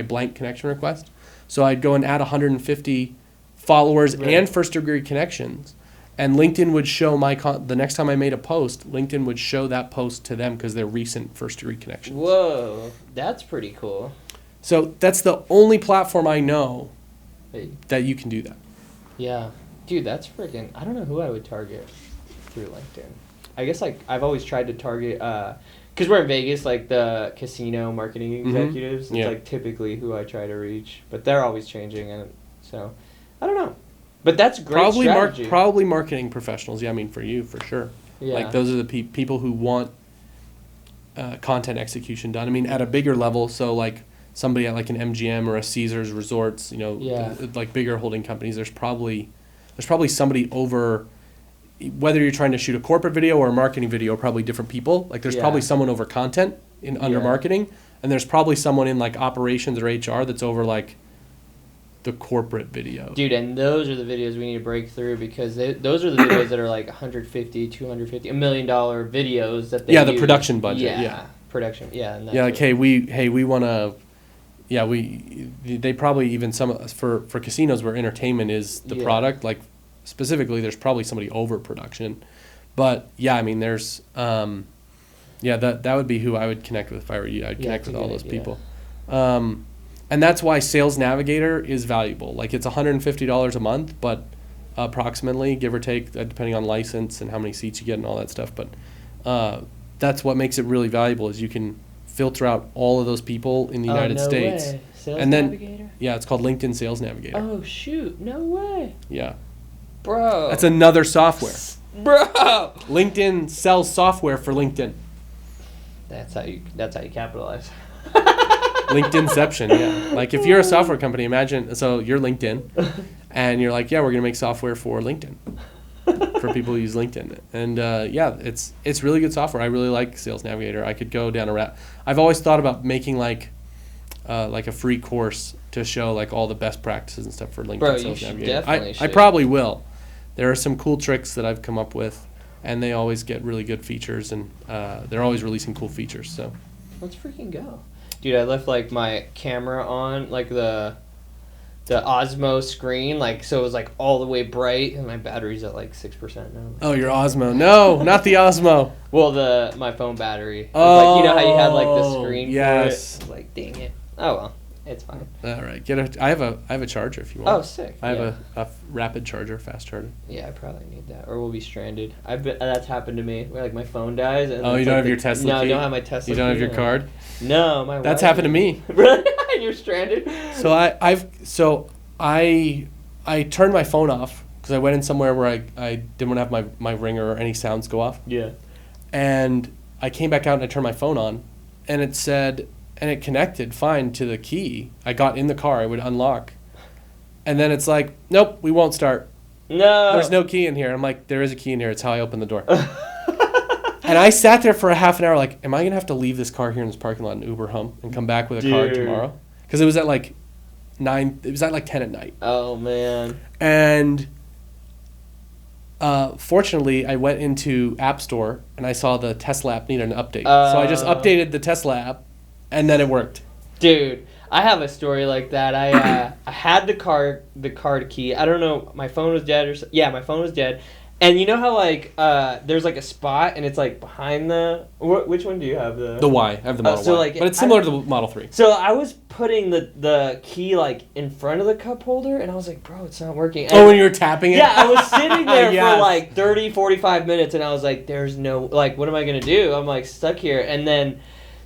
blank connection request. So I'd go and add 150 followers and first degree connections, and LinkedIn would show the next time I made a post, LinkedIn would show that post to them because they're recent first degree connections.
Whoa, that's pretty cool.
So that's the only platform I know that you can do that.
Yeah, dude, that's freaking. I don't know who I would target through LinkedIn. I guess like I've always tried to target. Because we're in Vegas, like the casino marketing executives, it's like typically who I try to reach, but they're always changing, and so I don't know. But that's great strategy.
Probably marketing professionals. Yeah, I mean for you for sure.
Yeah.
Like those are the people who want content execution done. I mean at a bigger level, so like somebody at like an MGM or a Caesars Resorts, like bigger holding companies. There's probably somebody over. Whether you're trying to shoot a corporate video or a marketing video, probably different people. Like there's probably someone over content under marketing, and there's probably someone in like operations or HR that's over like the corporate video.
Dude, and those are the videos we need to break through, because those are the videos that are like 150, 250, $1 million videos that they
the production budget.
Production. Yeah. And
like hey we want to. Yeah, they probably even some for casinos where entertainment is the product, like. Specifically, there's probably somebody over production, but yeah, I mean, there's, that would be who I would connect with if I were you. I'd connect with all those people, and that's why Sales Navigator is valuable. Like it's $150 a month, but approximately, give or take, depending on license and how many seats you get and all that stuff. But that's what makes it really valuable is you can filter out all of those people in the United States.
Way. Sales
and then,
Navigator?
Yeah, it's called LinkedIn Sales Navigator.
Oh shoot! No way.
Yeah.
Bro.
That's another software.
Bro.
LinkedIn sells software for LinkedIn.
That's how you capitalize.
LinkedInception, yeah. Like if you're a software company, imagine, so you're LinkedIn, and you're like, yeah, we're gonna make software for LinkedIn, for people who use LinkedIn, and it's really good software. I really like Sales Navigator. I could go down a route. I've always thought about making like a free course to show like all the best practices and stuff for LinkedIn Sales Navigator. I probably will. There are some cool tricks that I've come up with, and they always get really good features, and they're always releasing cool features. So
let's freaking go, dude! I left like my camera on, like the Osmo screen, like so it was like all the way bright, and my battery's at like 6% now.
Oh, your Osmo? No, not the Osmo.
Well, my phone battery. Oh, like, you know how you had like the screen?
Yes.
For it? Like, dang it. Oh well. It's fine.
All right, I have a charger if you want.
Oh, sick.
I have a rapid charger, fast charger.
Yeah, I probably need that, or we'll be stranded. That's happened to me. Where like my phone dies. And
you don't have your Tesla key?
No, I don't have my Tesla key.
You don't have your card?
No,
That's happened to me.
Really? And you're stranded?
So I turned my phone off because I went in somewhere where I didn't want to have my ringer or any sounds go off.
Yeah.
And I came back out and I turned my phone on, and it said, and it connected fine to the key. I got in the car, I would unlock. And then it's like, nope, we won't start.
No.
There's no key in here. I'm like, there is a key in here. It's how I open the door. And I sat there for a half an hour like, am I going to have to leave this car here in this parking lot and Uber home and come back with a car tomorrow? Because it was at like 9, it was at like 10 at night.
Oh, man.
And fortunately, I went into App Store and I saw the Tesla app needed an update. So I just updated the Tesla app, and then it worked.
Dude, I have a story like that. I had the car key. I don't know, my phone was dead my phone was dead. And you know how like there's like a spot and it's like behind the which one do you have?
The Y. I have the Model
so
Y.
like,
but it's similar to the Model 3.
So I was putting the key like in front of the cup holder and I was like, bro, it's not working. And
when you were tapping it?
Yeah, I was sitting there
Yes.
for like 30, 45 minutes and I was like, there's no, like, what am I going to do? I'm like stuck here. And then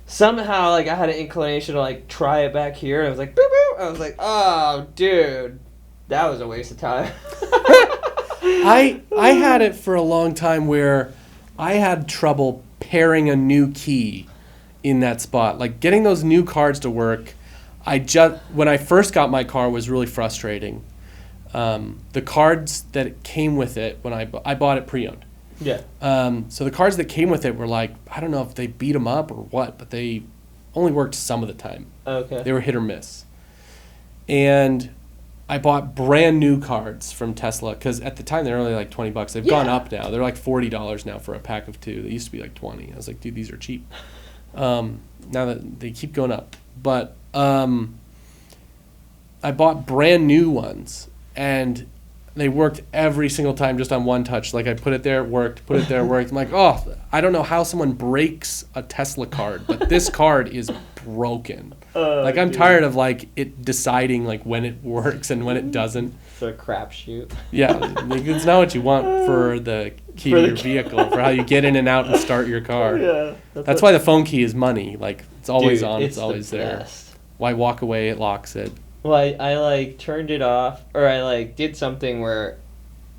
somehow like I had an inclination to like try it back here. And I was like, boop, boop. I was like, oh, dude, that was a waste of time.
I had it for a long time where I had trouble pairing a new key in that spot. Like getting those new cards to work, when I first got my car was really frustrating. The cards that came with it when I bought it pre-owned.
Yeah.
So the cards that came with it were like, I don't know if they beat them up or what, but they only worked some of the time.
Okay.
They were hit or miss. And I bought brand new cards from Tesla because at the time they were only like $20. They've gone up now. They're like $40 now for a pack of 2. They used to be like 20. I was like, dude, these are cheap. Now that they keep going up, but I bought brand new ones and they worked every single time just on one touch. Like I put it there, it worked. Put it there, it worked. I'm like, oh, I don't know how someone breaks a Tesla card, but this card is broken. Like I'm tired of like it deciding like when it works and when it doesn't.
It's a crapshoot.
Yeah, like, it's not what you want for the key to your vehicle, for how you get in and out and start your car.
Yeah.
That's why the phone key is money. Like it's always on, it's always there.
Best.
Why walk away? It locks it.
Well, I like turned it off, or I like did something where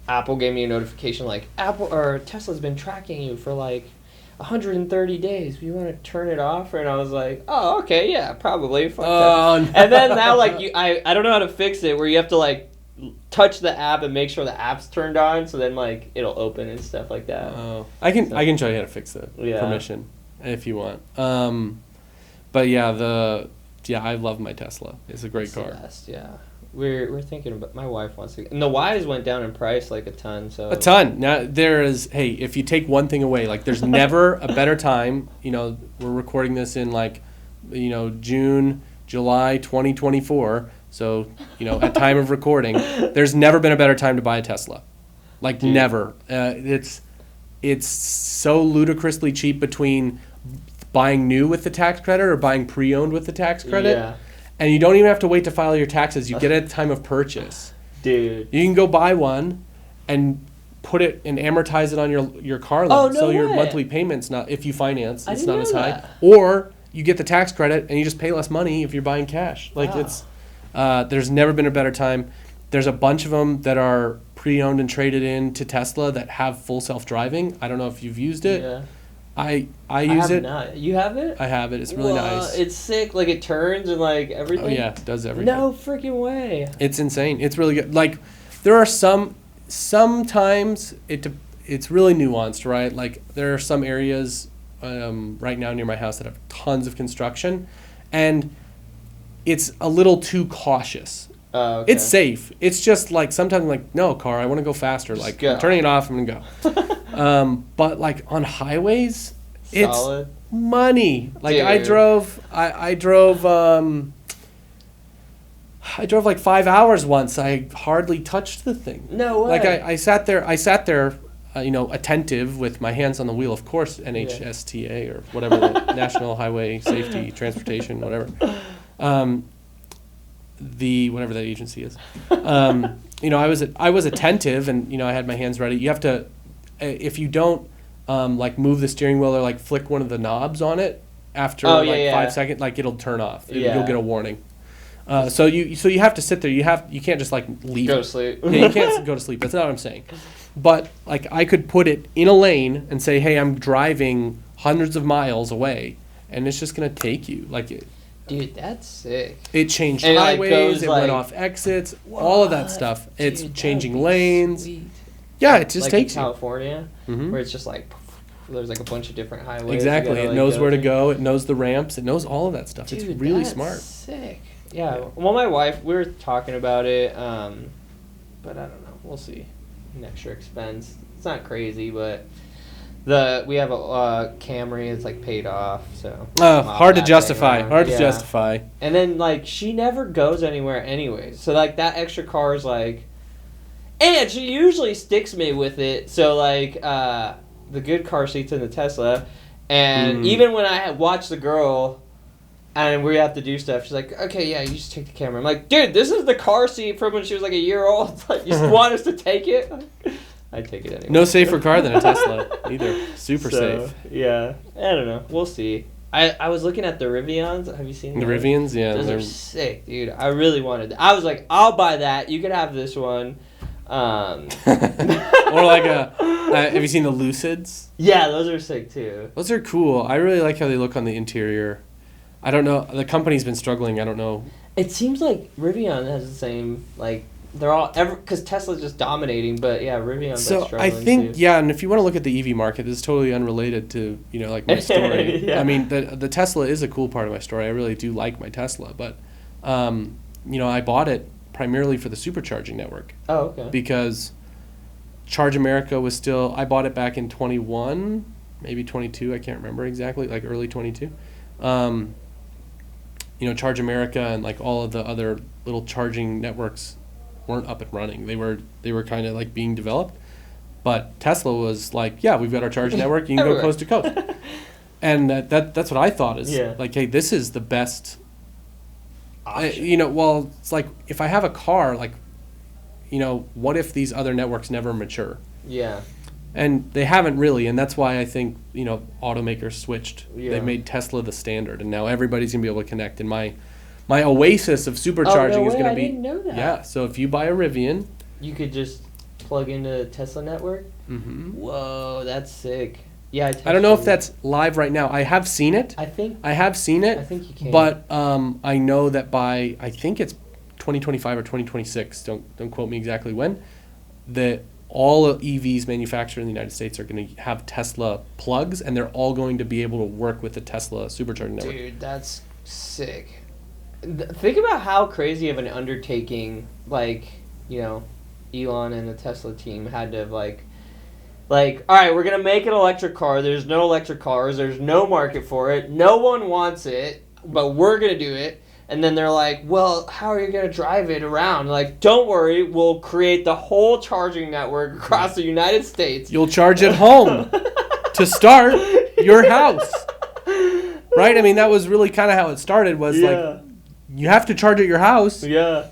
Apple gave me a notification like Apple or Tesla's been tracking you for like 130 days. You want to turn it off? And I was like, oh, okay, yeah, probably. Fuck that.
No.
And then now like I don't know how to fix it where you have to like touch the app and make sure the app's turned on, so then like it'll open and stuff like that.
I can show you how to fix the permission if you want. But yeah, I love my Tesla. It's a great car.
Best, yeah. We're thinking about, my wife wants to, and the Ys went down in price like a ton. So
a ton. Now there is, hey, if you take one thing away, like there's never a better time. You know, we're recording this in like, you know, June, July 2024. So, you know, at time of recording, there's never been a better time to buy a Tesla. Like never. It's so ludicrously cheap between buying new with the tax credit or buying pre-owned with the tax credit. Yeah. And you don't even have to wait to file your taxes. You get it at the time of purchase.
Dude.
You can go buy one and put it and amortize it on your car loan. So your monthly payment's not, if you finance, it's not as high. Or you get the tax credit and you just pay less money if you're buying cash. Like it's, there's never been a better time. There's a bunch of them that are pre-owned and traded in to Tesla that have full self-driving. I don't know if you've used it. Yeah. I use it.
Not. You have it?
I have it. It's really nice.
It's sick. Like it turns and like everything.
Oh yeah, it does everything.
No freaking way.
It's insane. It's really good. Like there are sometimes it's really nuanced, right? Like there are some areas right now near my house that have tons of construction, and it's a little too cautious. Okay. It's safe. It's just like sometimes I'm like, no, car, I want to go faster. Like I'm turning it off, I'm gonna go. But like on highways, it's money. Like dude. I drove like 5 hours once. I hardly touched the thing.
No way.
Like I sat there, you know, attentive with my hands on the wheel. Of course, NHSTA or whatever, the National Highway Safety Transportation, whatever. Whatever that agency is. You know, I was attentive, and you know, I had my hands ready. You have to, if you don't like move the steering wheel or like flick one of the knobs on it after 5 seconds, like it'll turn off. You'll get a warning. So you have to sit there. You can't just like leave.
Go to sleep.
Yeah, you can't go to sleep. That's not what I'm saying. But like I could put it in a lane and say, hey, I'm driving hundreds of miles away, and it's just gonna take you like it.
Dude, that's sick.
It changed
And it, like,
highways.
goes,
It
like,
went off exits. All of that stuff. It's
Dude,
changing
that'd be
lanes.
sweet.
Yeah, it just
like
takes
in
you.
California,
Mhm.
where it's just like there's like a bunch of different highways.
Exactly.
You gotta,
It
like,
knows where to
through.
go. It knows the ramps. It knows all of that stuff.
Dude,
it's really
that's
smart.
Sick. Yeah. Well, my wife, we were talking about it, but I don't know. We'll see. An extra expense. It's not crazy, but we have a Camry. It's like paid off, so.
Hard to justify. Hard to
Yeah.
justify.
And then like she never goes anywhere anyways. So like that extra car is like, and she usually sticks me with it. So like the good car seats in the Tesla, and even when I watch the girl, and we have to do stuff, she's like, okay, yeah, you just take the camera. I'm like, dude, this is the car seat from when she was like a year old. Like, you want us to take it? I take it anyway.
No safer car than a Tesla either. Super
So,
safe.
Yeah, I don't know. We'll see. I was looking at the Rivians. Have you seen
The
those?
Rivians, yeah.
Those
they're-
are sick, dude. I really wanted that. I was like, I'll buy that. You could have this one.
Or like have you seen the Lucids?
Yeah, those are sick too.
Those are cool. I really like how they look on the interior. I don't know. The company's been struggling. I don't know.
It seems like Rivian has the same, like, they're all, because Tesla's just dominating, but yeah, Rivian's like
So
struggling
I think,
too.
yeah, and if you want to look at the EV market, this is totally unrelated to, like my story.
Yeah.
I mean, the Tesla is a cool part of my story. I really do like my Tesla, but, I bought it primarily for the supercharging network.
Oh, okay.
Because Charge America was still, I bought it back in 21, maybe 22, I can't remember exactly, like early 22. Charge America and like all of the other little charging networks weren't up and running. They were kind of like being developed. But Tesla was like, yeah, we've got our charging network, you can go coast to coast. And that's what I thought is like, hey, this is the best well, it's like if I have a car, like, what if these other networks never mature?
Yeah.
And they haven't really, and that's why I think, automakers switched.
Yeah.
They made Tesla the standard, and now everybody's going to be able to connect. And my oasis of supercharging is going to be...
I didn't know that.
Yeah, so if you buy a Rivian...
You could just plug into the Tesla network?
Mm-hmm.
Whoa, that's sick. Yeah,
I don't know if that's live right now. I have seen it. I have seen it.
I think you can.
But I know that by, I think it's 2025 or 2026, don't quote me exactly when, that all EVs manufactured in the United States are going to have Tesla plugs, and they're all going to be able to work with the Tesla supercharging network.
Dude, that's sick. Think about how crazy of an undertaking, like, Elon and the Tesla team had to have, like, all right, we're going to make an electric car. There's no electric cars. There's no market for it. No one wants it, but we're going to do it. And then they're like, well, how are you going to drive it around? Like, don't worry. We'll create the whole charging network across the United States.
You'll charge at home to start your house. Right? I mean, that was really kind of how it started, was like, you have to charge at your house.
Yeah.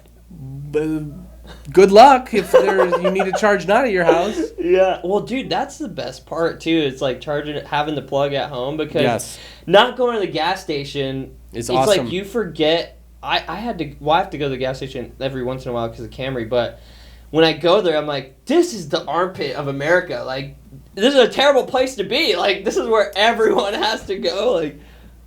Good luck if you need to charge not at your house.
Yeah. Well, dude, that's the best part, too. It's like having the plug at home, because not going to the gas station, it's
awesome.
like you forget. I have to go to the gas station every once in a while because of Camry, but when I go there, I'm like, this is the armpit of America. Like, this is a terrible place to be. Like, this is where everyone has to go. Like,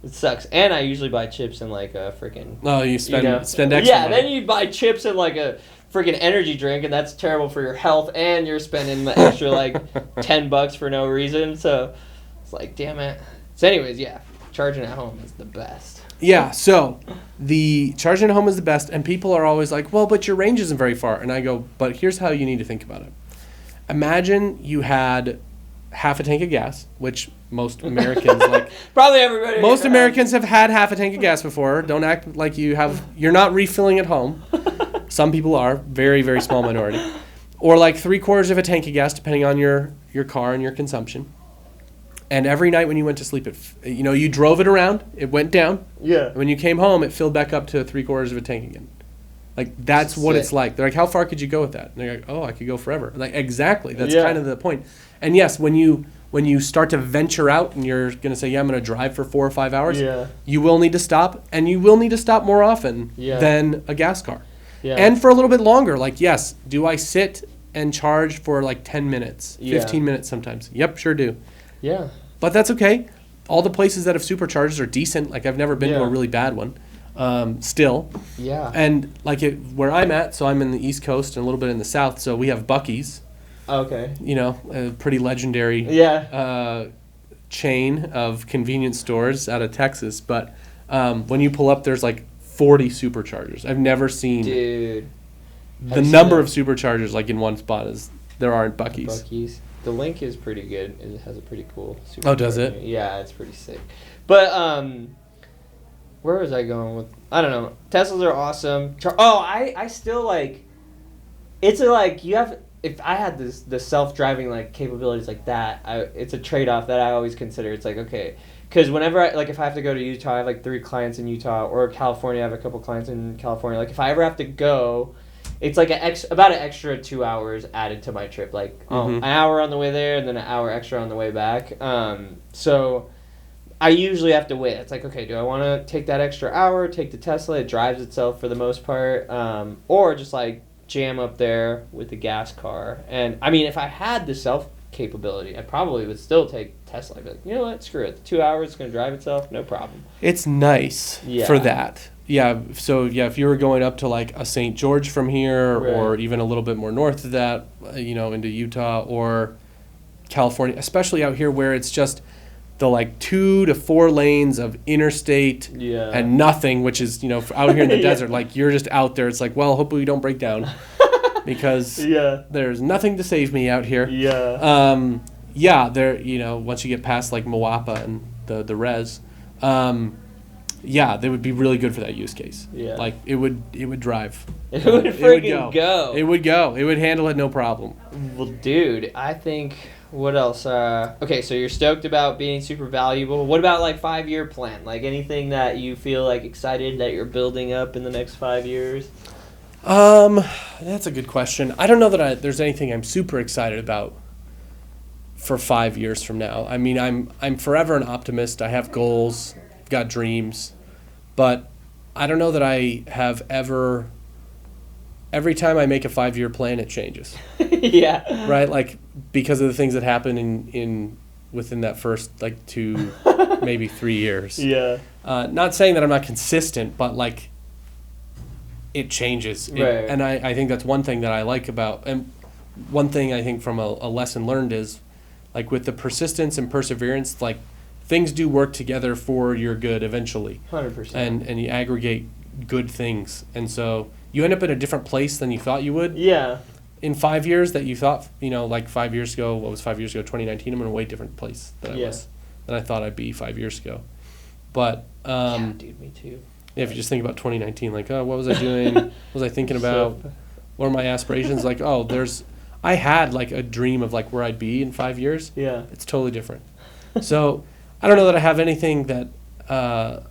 it sucks. And I usually buy chips and like a freaking...
Oh, you spend extra money.
Then you buy chips and like a freaking energy drink, and that's terrible for your health, and you're spending the extra like $10 for no reason. So it's like, damn it. So anyways, yeah, charging at home is the best.
Yeah, so the charging at home is the best, and people are always like, well, but your range isn't very far. And I go, but here's how you need to think about it. Imagine you had half a tank of gas, which most Americans like.
Probably everybody.
Most Americans have had half a tank of gas before. Don't act like you're not refilling at home. Some people are, very, very small minority. Or like 3/4 of a tank of gas, depending on your car and your consumption. And every night when you went to sleep, you drove it around, it went down.
Yeah.
When you came home, it filled back up to 3/4 of a tank again. Like, that's what it's like. They're like, how far could you go with that? And they're like, oh, I could go forever. Like, exactly. That's kind of the point. And yes, when you when you start to venture out and you're going to say, yeah, I'm going to drive for 4 or 5 hours,
Yeah.
you will need to stop, and you will need to stop more often
Yeah.
than a gas car.
Yeah.
And for a little bit longer. Like, yes, do I sit and charge for like 10 minutes, 15 minutes sometimes? Yep, sure do.
Yeah.
But that's okay. All the places that have superchargers are decent. Like, I've never been to a really bad one. Still.
Yeah.
And like where I'm at, so I'm in the East Coast and a little bit in the South, so we have Buc-ee's.
Okay.
You know, a pretty legendary chain of convenience stores out of Texas. But when you pull up, there's like 40 superchargers. I've never seen the number of superchargers like in one spot as there are in Buc-ee's.
Buc-ee's. The Link is pretty good. It has a pretty cool supercharger.
Oh, does it?
Yeah, it's pretty sick. But where was I going with? I don't know. Teslas are awesome. I still like. It's you have. If I had the self-driving like capabilities like that, it's a trade-off that I always consider. It's like, okay, because whenever if I have to go to Utah, I have like 3 clients in Utah, or California, I have a couple clients in California. Like if I ever have to go, it's like about an extra 2 hours added to my trip. Like an hour on the way there, and then an hour extra on the way back. So I usually have to wait. It's like, okay, do I want to take that extra hour, take the Tesla? It drives itself for the most part, or just like jam up there with the gas car. And I mean, if I had the self capability, I probably would still take Tesla. I'd be like, you know what, screw it. 2 hours, it's going to drive itself, no problem.
It's nice for that. Yeah, so yeah, if you were going up to like a St. George from here, or even a little bit more north of that, into Utah or California, especially out here where it's just the like 2 to 4 lanes of interstate and nothing, which is, out here in the desert, like you're just out there. It's like, well, hopefully you don't break down because there's nothing to save me out here. There, once you get past like Moapa and the res, they would be really good for that use case. Yeah. Like it would drive.
It would freaking go.
It would go. It would handle it no problem.
Well, dude, I think. What else? Okay, so you're stoked about being super valuable. What about like 5-year plan? Like anything that you feel like excited that you're building up in the next 5 years?
That's a good question. I don't know that there's anything I'm super excited about for 5 years from now. I mean, I'm forever an optimist. I have goals, got dreams, but I don't know that I have ever. Every time I make a 5-year plan, it changes.
Yeah.
Right? Like, because of the things that happen in within that first, like, 2, maybe 3 years.
Yeah.
Not saying that I'm not consistent, but, like, it changes.
Right.
And I think that's one thing that I like about, and one thing I think from a lesson learned is, like, with the persistence and perseverance, like, things do work together for your good eventually.
100%.
And you aggregate good things. And so you end up in a different place than you thought you would.
Yeah.
In 5 years that you thought, like 5 years ago, what was 5 years ago, 2019, I'm in a way different place than I thought I'd be 5 years ago. But,
yeah, dude, me too.
Yeah, if you just think about 2019, like, oh, what was I doing? What was I thinking about? What are my aspirations? Like, I had like a dream of like where I'd be in 5 years.
Yeah.
It's totally different. So I don't know that I have anything that, that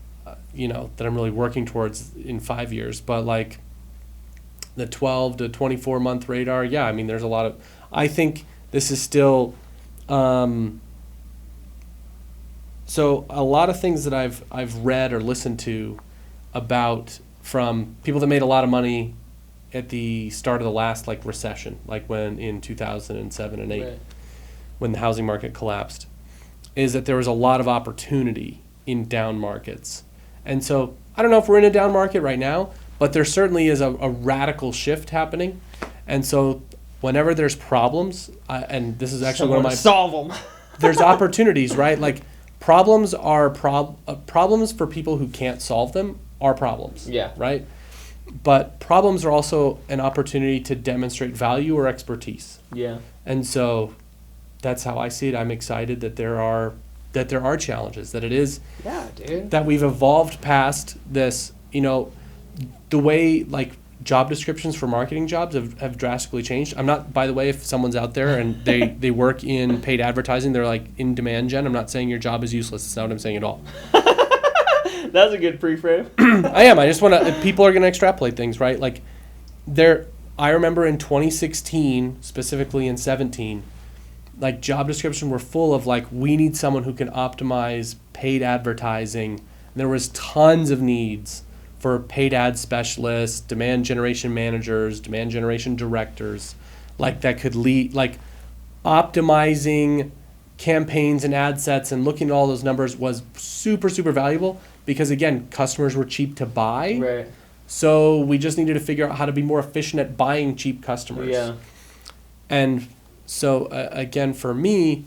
I'm really working towards in 5 years, but like, the 12 to 24 month radar, I mean, there's a lot of. I think this is still. So a lot of things that I've read or listened to about from people that made a lot of money at the start of the last like recession, like when in 2007 and 8, when the housing market collapsed, is that there was a lot of opportunity in down markets, and so I don't know if we're in a down market right now. But there certainly is a radical shift happening, and so whenever there's problems, and this is actually one of my
solve them.
There's opportunities, right? Like problems are problems for people who can't solve them are problems.
Yeah.
Right. But problems are also an opportunity to demonstrate value or expertise.
Yeah.
And so that's how I see it. I'm excited that there are challenges. That it is.
Yeah, dude.
That we've evolved past this. The way like job descriptions for marketing jobs have drastically changed. I'm not, by the way, if someone's out there and they work in paid advertising, they're like in demand gen. I'm not saying your job is useless. That's not what I'm saying at all.
That's a good pre-frame.
I am. I just want to, people are going to extrapolate things, right? Like I remember in 2016, specifically in 17, like job descriptions were full of like, we need someone who can optimize paid advertising. And there was tons of needs for paid ad specialists, demand generation managers, demand generation directors, like that could lead, like optimizing campaigns and ad sets and looking at all those numbers was super, super valuable because, again, customers were cheap to buy.
Right.
So we just needed to figure out how to be more efficient at buying cheap customers.
Yeah.
And so, again, for me,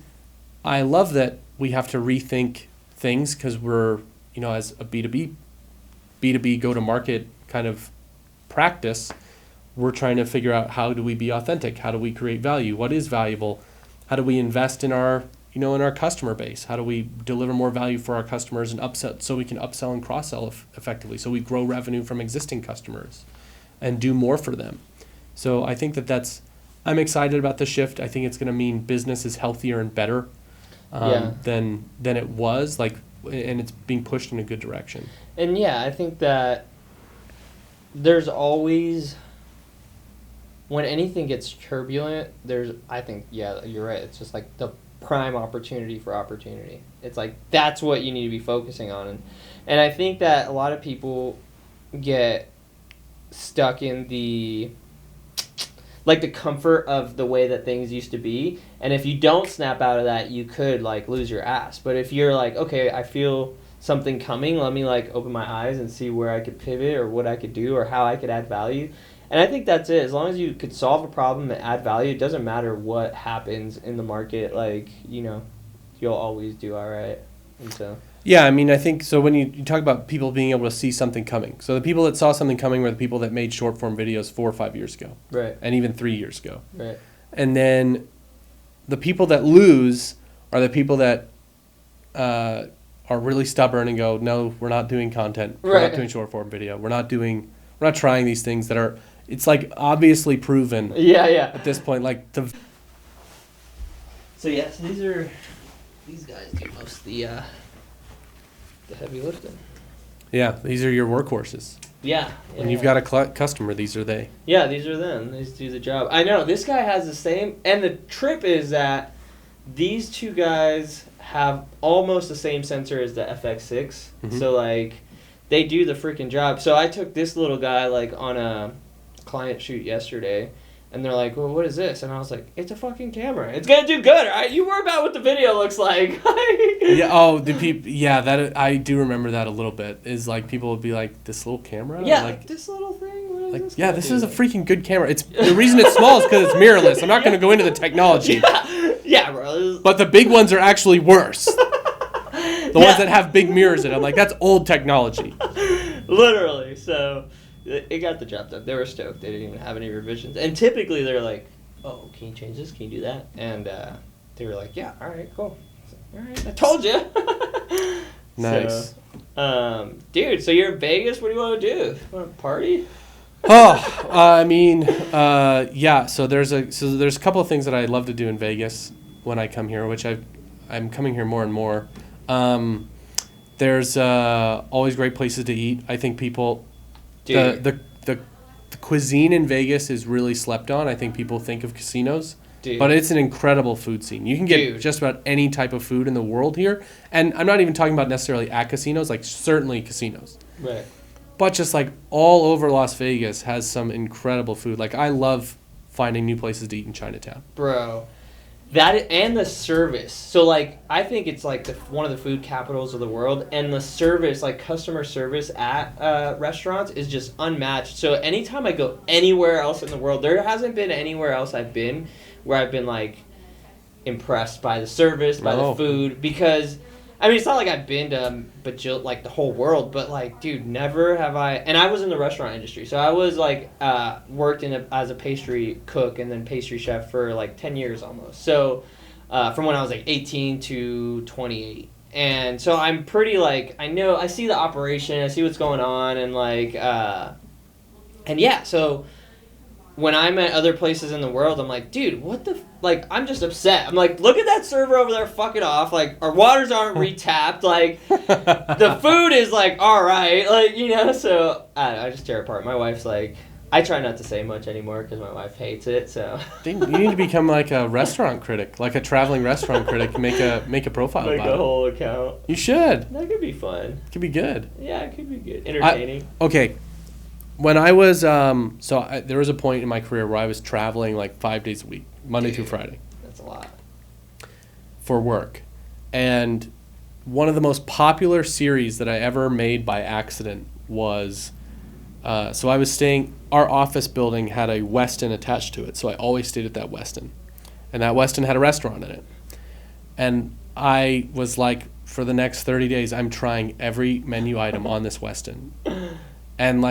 I love that we have to rethink things because we're, as a B2B go-to-market kind of practice, we're trying to figure out how do we be authentic? How do we create value? What is valuable? How do we invest in our, in our customer base? How do we deliver more value for our customers and upsell so we can upsell and cross-sell effectively so we grow revenue from existing customers and do more for them? So I think I'm excited about the shift. I think it's going to mean business is healthier and better than it was, and it's being pushed in a good direction.
And yeah, I think that there's always, when anything gets turbulent, you're right. It's just like the prime opportunity for opportunity. It's like, that's what you need to be focusing on. And I think that a lot of people get stuck in the comfort of the way that things used to be. And if you don't snap out of that, you could lose your ass. But if you're like, okay, I feel something coming, let me open my eyes and see where I could pivot or what I could do or how I could add value. And I think that's it. As long as you could solve a problem and add value, it doesn't matter what happens in the market. You'll always do all right. And so.
Yeah, I mean, I think so when you talk about people being able to see something coming. So the people that saw something coming were the people that made short form videos 4 or 5 years ago.
Right.
And even 3 years ago.
Right.
And then the people that lose are the people that are really stubborn and go, no, we're not doing content. We're not doing short form video. We're not trying these things that are, it's obviously proven.
Yeah.
At this point,
So yes, these guys do most of the heavy lifting.
Yeah, these are your workhorses.
Yeah.
When you've got a customer, these are they.
Yeah, these are them. These do the job. I know. This guy has the same. And the trip is that these two guys have almost the same sensor as the FX6.
Mm-hmm.
So, they do the freaking job. So I took this little guy, on a client shoot yesterday. And they're like, well, what is this? And I was like, it's a fucking camera. It's going to do good, all right? You worry about what the video looks like.
That I do remember that a little bit. Is people would be like, this little camera?
Yeah, this little thing? What is this
this is a freaking good camera. It's the reason it's small is because it's mirrorless. I'm not going to go into the technology.
Yeah, bro.
But the big ones are actually worse. The ones that have big mirrors in them. That's old technology.
Literally, so... It got the job done. They were stoked. They didn't even have any revisions. And typically they're like, oh, can you change this? Can you do that? And they were like, yeah, all right, cool. All right, I told you.
Nice.
So, dude, so you're in Vegas. What do you want to do? You want to party?
Yeah. So there's a couple of things that I love to do in Vegas when I come here, which I'm coming here more and more. There's always great places to eat. I think people... The cuisine in Vegas is really slept on. I think people think of casinos, but it's an incredible food scene. You can get just about any type of food in the world here, and I'm not even talking about necessarily at casinos, certainly casinos.
Right.
But just all over Las Vegas has some incredible food. I love finding new places to eat in Chinatown.
Bro. That and the service. So I think it's one of the food capitals of the world, and the service, customer service at restaurants is just unmatched. So anytime I go anywhere else in the world, there hasn't been anywhere else I've been where I've been impressed by the service, by the food, because it's not I've been to the whole world, but dude, never have I. And I was in the restaurant industry, so I was worked as a pastry cook and then pastry chef for 10 years almost. So from when I was 18 to 28, and so I'm pretty I see the operation, I see what's going on, and yeah, so. When I'm at other places in the world, I'm like, dude, what the... I'm just upset. I'm like, look at that server over there, fuck it off. Our waters aren't retapped. The food is, all right. So, I just tear apart. My wife's like, I try not to say much anymore because my wife hates it. So
You need to become like a restaurant critic, like a traveling restaurant critic. Make a profile
like
about
a
it.
whole account.
You should.
That could be fun.
It could be good.
Yeah, it could be good. Entertaining.
Okay. When I was there was a point in my career where I was traveling like 5 days a week, Monday through Friday,
That's a lot.
for work, and one of the most popular series that I ever made by accident was. So I was staying. Our office building had a Westin attached to it, so I always stayed at that Westin, and that Westin had a restaurant in it, and I was like, for the next 30 days, I'm trying every menu item on this Westin, and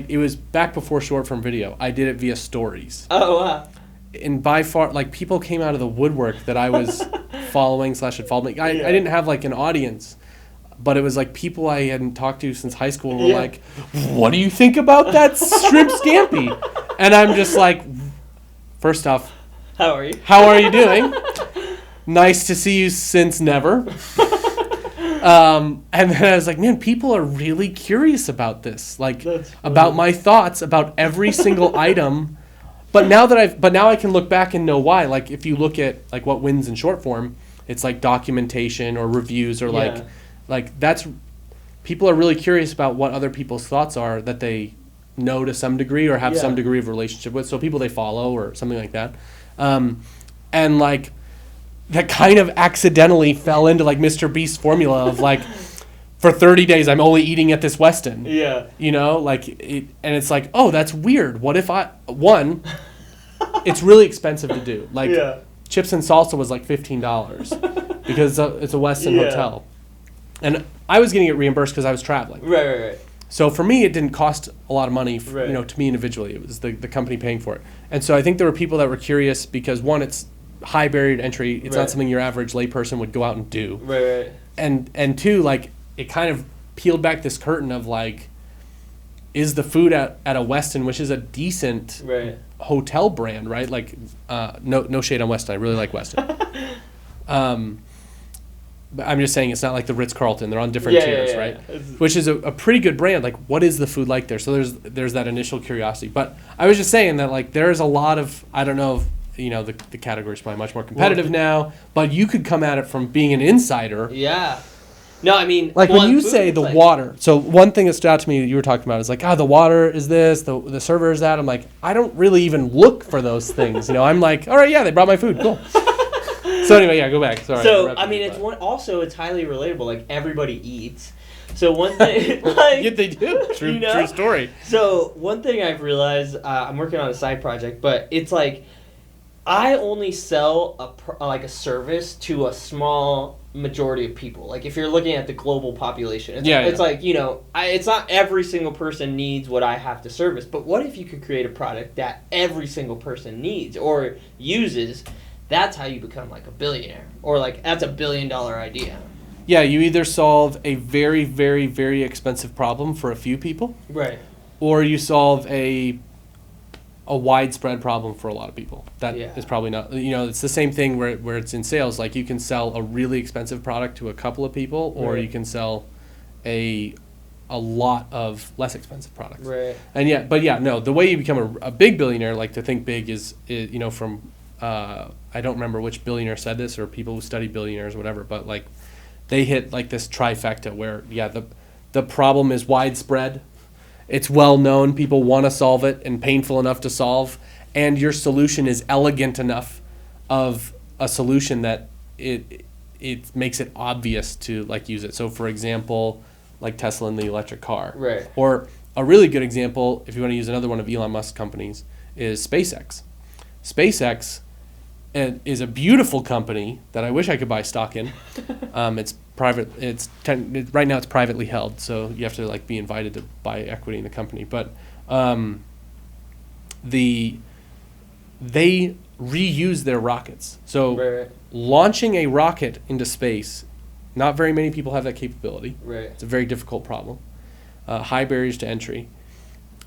it was back before short form video. I did it via stories.
Oh wow.
And by far, like, people came out of the woodwork that I was following / had followed me. I didn't have like an audience. But it was like people I hadn't talked to since high school were like, "What do you think about that shrimp scampi?" And I'm just like, first off,
How are you?
how are you doing? Nice to see you since never. And then I was like, man, people are really curious about this, like about my thoughts about every single item. But now I can look back and know why. Like if you look at like what wins in short form, it's like documentation or reviews or like that's people are really curious about what other people's thoughts are that they know to some degree or have some degree of relationship with. So people they follow or something like that. And like that kind of accidentally fell into like Mr. Beast's formula of like for 30 days I'm only eating at this Westin.
Yeah.
You know, like and it's like, oh, that's weird. What if it's really expensive to do. Like chips and salsa was like $15 because it's a Westin hotel. And I was getting it reimbursed because I was traveling.
Right.
So for me, it didn't cost a lot of money, to me individually. It was the company paying for it. And so I think there were people that were curious because, one, it's high barrier to entry. It's not something your average layperson would go out and do.
Right.
And two, like, it kind of peeled back this curtain of, like, is the food at a Westin, which is a decent hotel brand, right? Like, no shade on Westin. I really like Westin. But I'm just saying it's not like the Ritz-Carlton. They're on different tiers, right? Which is a pretty good brand. Like, what is the food like there? So there's that initial curiosity. But I was just saying that, like, there's a lot of, I don't know if, the category is probably much more competitive now, but you could come at it from being an insider.
Yeah. No, I mean...
Like, when you say the water, so one thing that stood out to me that you were talking about is like, the water is this, the server is that. I'm like, I don't really even look for those things. I'm like, all right, yeah, they brought my food. Cool. So anyway, go back. Sorry.
So I mean, it's highly relatable. Like everybody eats. So one thing, like,
yeah, they do. True story.
So one thing I've realized, I'm working on a side project, but it's like I only sell a service to a small majority of people. Like if you're looking at the global population, it's like it's not every single person needs what I have to service. But what if you could create a product that every single person needs or uses? That's how you become like a billionaire, or like that's $1 billion idea.
Yeah, you either solve a very, very, very expensive problem for a few people,
right,
or you solve a widespread problem for a lot of people. That is probably not. It's the same thing where it's in sales. Like you can sell a really expensive product to a couple of people, or you can sell a lot of less expensive products.
Right.
And the way you become a big billionaire, like to think big is from. I don't remember which billionaire said this or people who study billionaires or whatever, but like they hit like this trifecta where the problem is widespread, it's well known, people want to solve it and painful enough to solve, and your solution is elegant enough of a solution that it makes it obvious to like use it. So for example, like Tesla and the electric car.
Right.
Or a really good example, if you want to use another one of Elon Musk's companies, is SpaceX. SpaceX is a beautiful company that I wish I could buy stock in. It's private. Right now it's privately held, so you have to like be invited to buy equity in the company. But they reuse their rockets. So launching a rocket into space, not very many people have that capability.
Right.
It's a very difficult problem. High barriers to entry,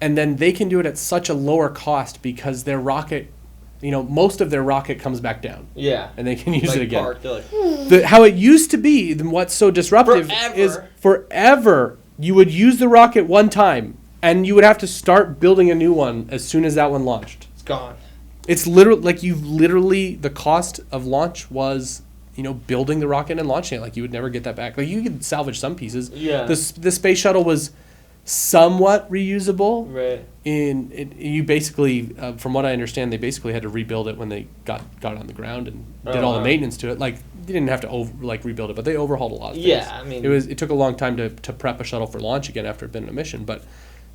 and then they can do it at such a lower cost because their rocket. Most of their rocket comes back down.
Yeah.
And they can use it again.
Parked,
how it used to be, what's so disruptive is forever you would use the rocket one time And you would have to start building a new one as soon as that one launched.
It's gone.
It's literally the cost of launch was, building the rocket and launching it. Like, you would never get that back. Like, you could salvage some pieces.
Yeah.
The space shuttle was somewhat reusable.
Right.
You basically, from what I understand, they basically had to rebuild it when they got on the ground and did all the maintenance to it. Like, they didn't have to rebuild it, but they overhauled a lot of things.
Yeah, I mean,
it took a long time to prep a shuttle for launch again after it'd been in a mission, but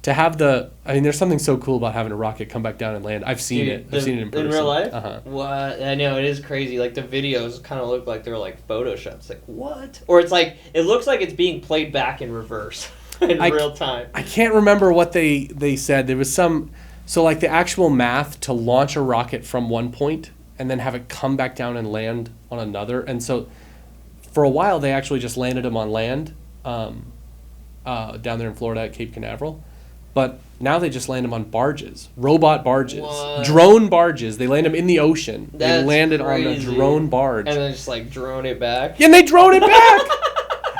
to have there's something so cool about having a rocket come back down and land. I've seen it. I've seen it in person.
In real life?
Uh-huh.
What? I know, it is crazy. Like, the videos kind of look like they're like photoshops. Like, what? Or it's like, it looks like it's being played back in reverse in real time.
I can't remember what they said. There was so like the actual math to launch a rocket from one point and then have it come back down and land on another. And so for a while, they actually just landed them on land down there in Florida at Cape Canaveral. But now they just land them on barges, robot barges, drone barges. They land them in the ocean.
That's
they landed
crazy.
on a drone barge.
And then just like drone it back.
Yeah, and they drone it back!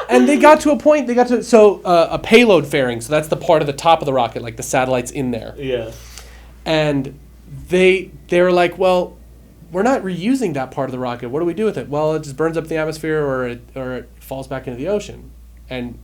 And they got to a point, a payload fairing, so that's the part of the top of the rocket, like the satellite's in there.
Yeah.
And they were like, well, we're not reusing that part of the rocket. What do we do with it? Well, it just burns up the atmosphere or it falls back into the ocean. And,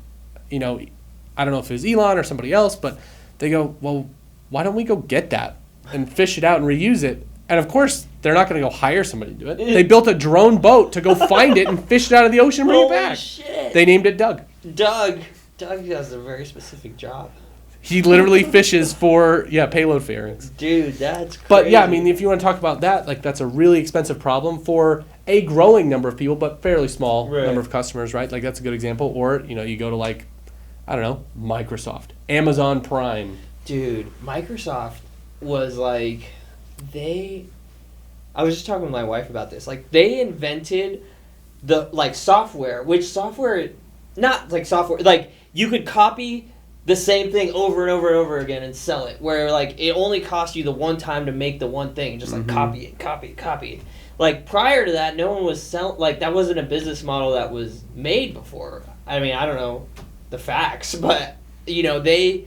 I don't know if it was Elon or somebody else, but they go, well, why don't we go get that and fish it out and reuse it? And of course, they're not going to go hire somebody to do it. They built a drone boat to go find it and fish it out of the ocean and bring it back.
Holy shit.
They named it Doug.
Doug has a very specific job.
He literally fishes for, payload fairings.
Dude, that's crazy.
But yeah, I mean, if you want to talk about that, like that's a really expensive problem for a growing number of people, but fairly small number of customers, right? Like that's a good example. Or, you go to like, I don't know, Microsoft, Amazon Prime.
Dude, Microsoft was like, I was just talking with my wife about this. Like, they invented the, like, software, not like software, like, you could copy the same thing over and over and over again and sell it, where, like, it only cost you the one time to make the one thing, just, like, copy it. Like, prior to that, no one was selling, like, that wasn't a business model that was made before. I mean, I don't know the facts, but, they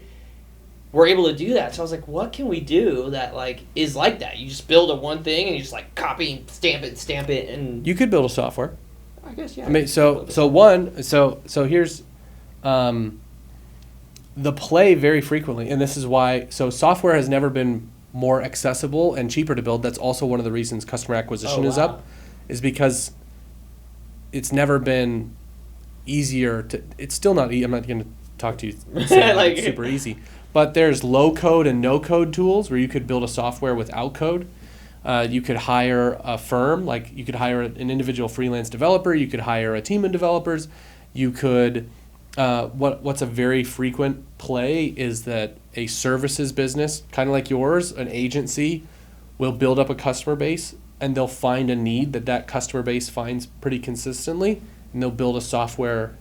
were able to do that. So I was like, what can we do that, like, is like that? You just build one thing and you just, like, copy and stamp it, and...
You could build a software.
I guess, yeah.
I mean, so here's the play very frequently, and this is why, so software has never been more accessible and cheaper to build. That's also one of the reasons customer acquisition is up, is because it's never been easier to, it's still not, I'm not going to talk to you saying like it's super easy, but there's low code and no code tools where you could build a software without code. You could hire a firm, like you could hire an individual freelance developer, you could hire a team of developers, you could, what's a very frequent play is that a services business, kind of like yours, an agency, will build up a customer base and they'll find a need that customer base finds pretty consistently, and they'll build a software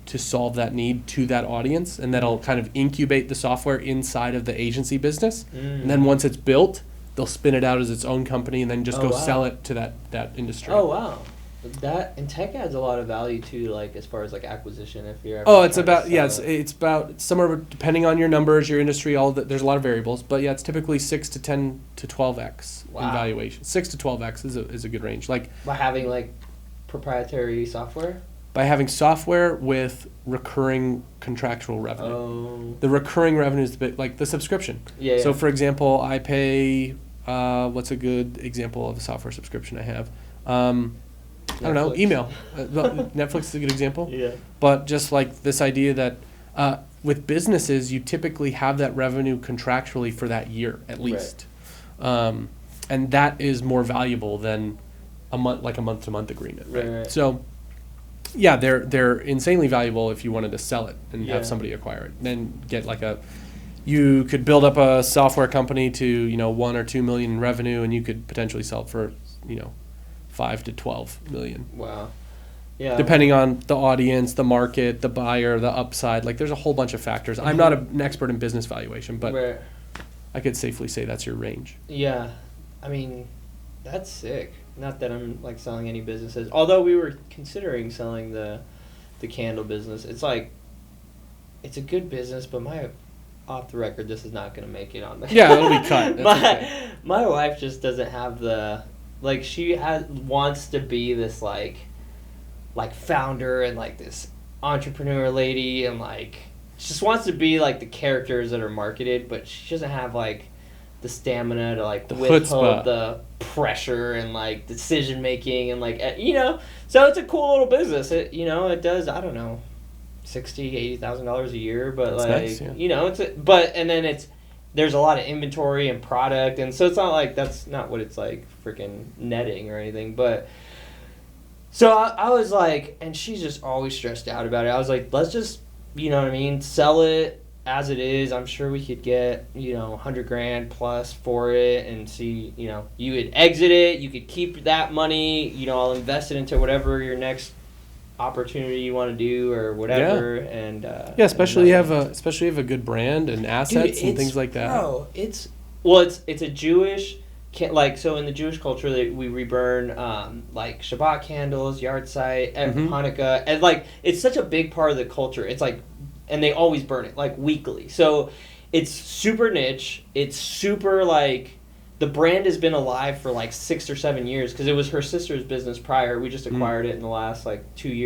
to solve that need to that audience, and that'll kind of incubate the software inside of the agency business. And then once it's built, they'll spin it out as its own company and then just sell it to that industry.
Oh, wow. That, and tech adds a lot of value to, like, as far as, like, acquisition, if you're ever
it's about, it's about somewhere, depending on your numbers, your industry, all that, there's a lot of variables, but yeah, it's typically 6 to 10 to 12x in valuation. 6 to 12x is a good range. Like,
by having, like, proprietary software?
By having software with recurring contractual revenue.
Oh.
The recurring revenue is like the subscription.
Yeah.
So, for example, I pay, what's a good example of a software subscription I have? I don't know, email. Netflix is a good example.
Yeah.
But just like this idea that with businesses, you typically have that revenue contractually for that year at least. Right. And that is more valuable than a month-to-month agreement.
Right.
So, yeah, they're insanely valuable if you wanted to sell it and have somebody acquire it. Then get you could build up a software company to 1 or 2 million in revenue, and you could potentially sell it for 5 to 12 million.
Wow. Yeah.
Depending on the audience, the market, the buyer, the upside. Like, there's a whole bunch of factors. I'm not an expert in business valuation, but I could safely say that's your range.
Yeah. I mean, that's sick. Not that I'm, like, selling any businesses. Although we were considering selling the candle business. It's like, it's a good business, but off the record, this is not going to make it on the...
Yeah, it'll be cut. That's okay.
My wife just doesn't have the... Like, wants to be this, like founder and, like, this entrepreneur lady, and, like, she just wants to be, like, the characters that are marketed, but she doesn't have, like, the stamina to, like, withhold the pressure and, like, decision making and, like, you know, so it's a cool little business. It, you know, it does, I don't know, $60,000-$80,000 a year, but
that's
like
nice, yeah.
you know, and then there's a lot of inventory and product, and so it's not like that's not what it's like freaking netting or anything. But so I was like, and she's just always stressed out about it. I was like, let's just, you know what I mean, sell it as it is. I'm sure we could get, you know, $100,000 plus for it, and see, you know, you would exit it, you could keep that money, you know, I'll invest it into whatever your next opportunity you want to do or whatever. And
especially you have a good brand and assets, dude, and things like that.
Bro, it's a Jewish, like, so in the Jewish culture we reburn like Shabbat candles, yard site, and Hanukkah, and like it's such a big part of the culture. It's like, and they always burn it like weekly. So it's super niche. It's super like, the brand has been alive for like 6 or 7 years because it was her sister's business prior. We just acquired it in the last like 2 years.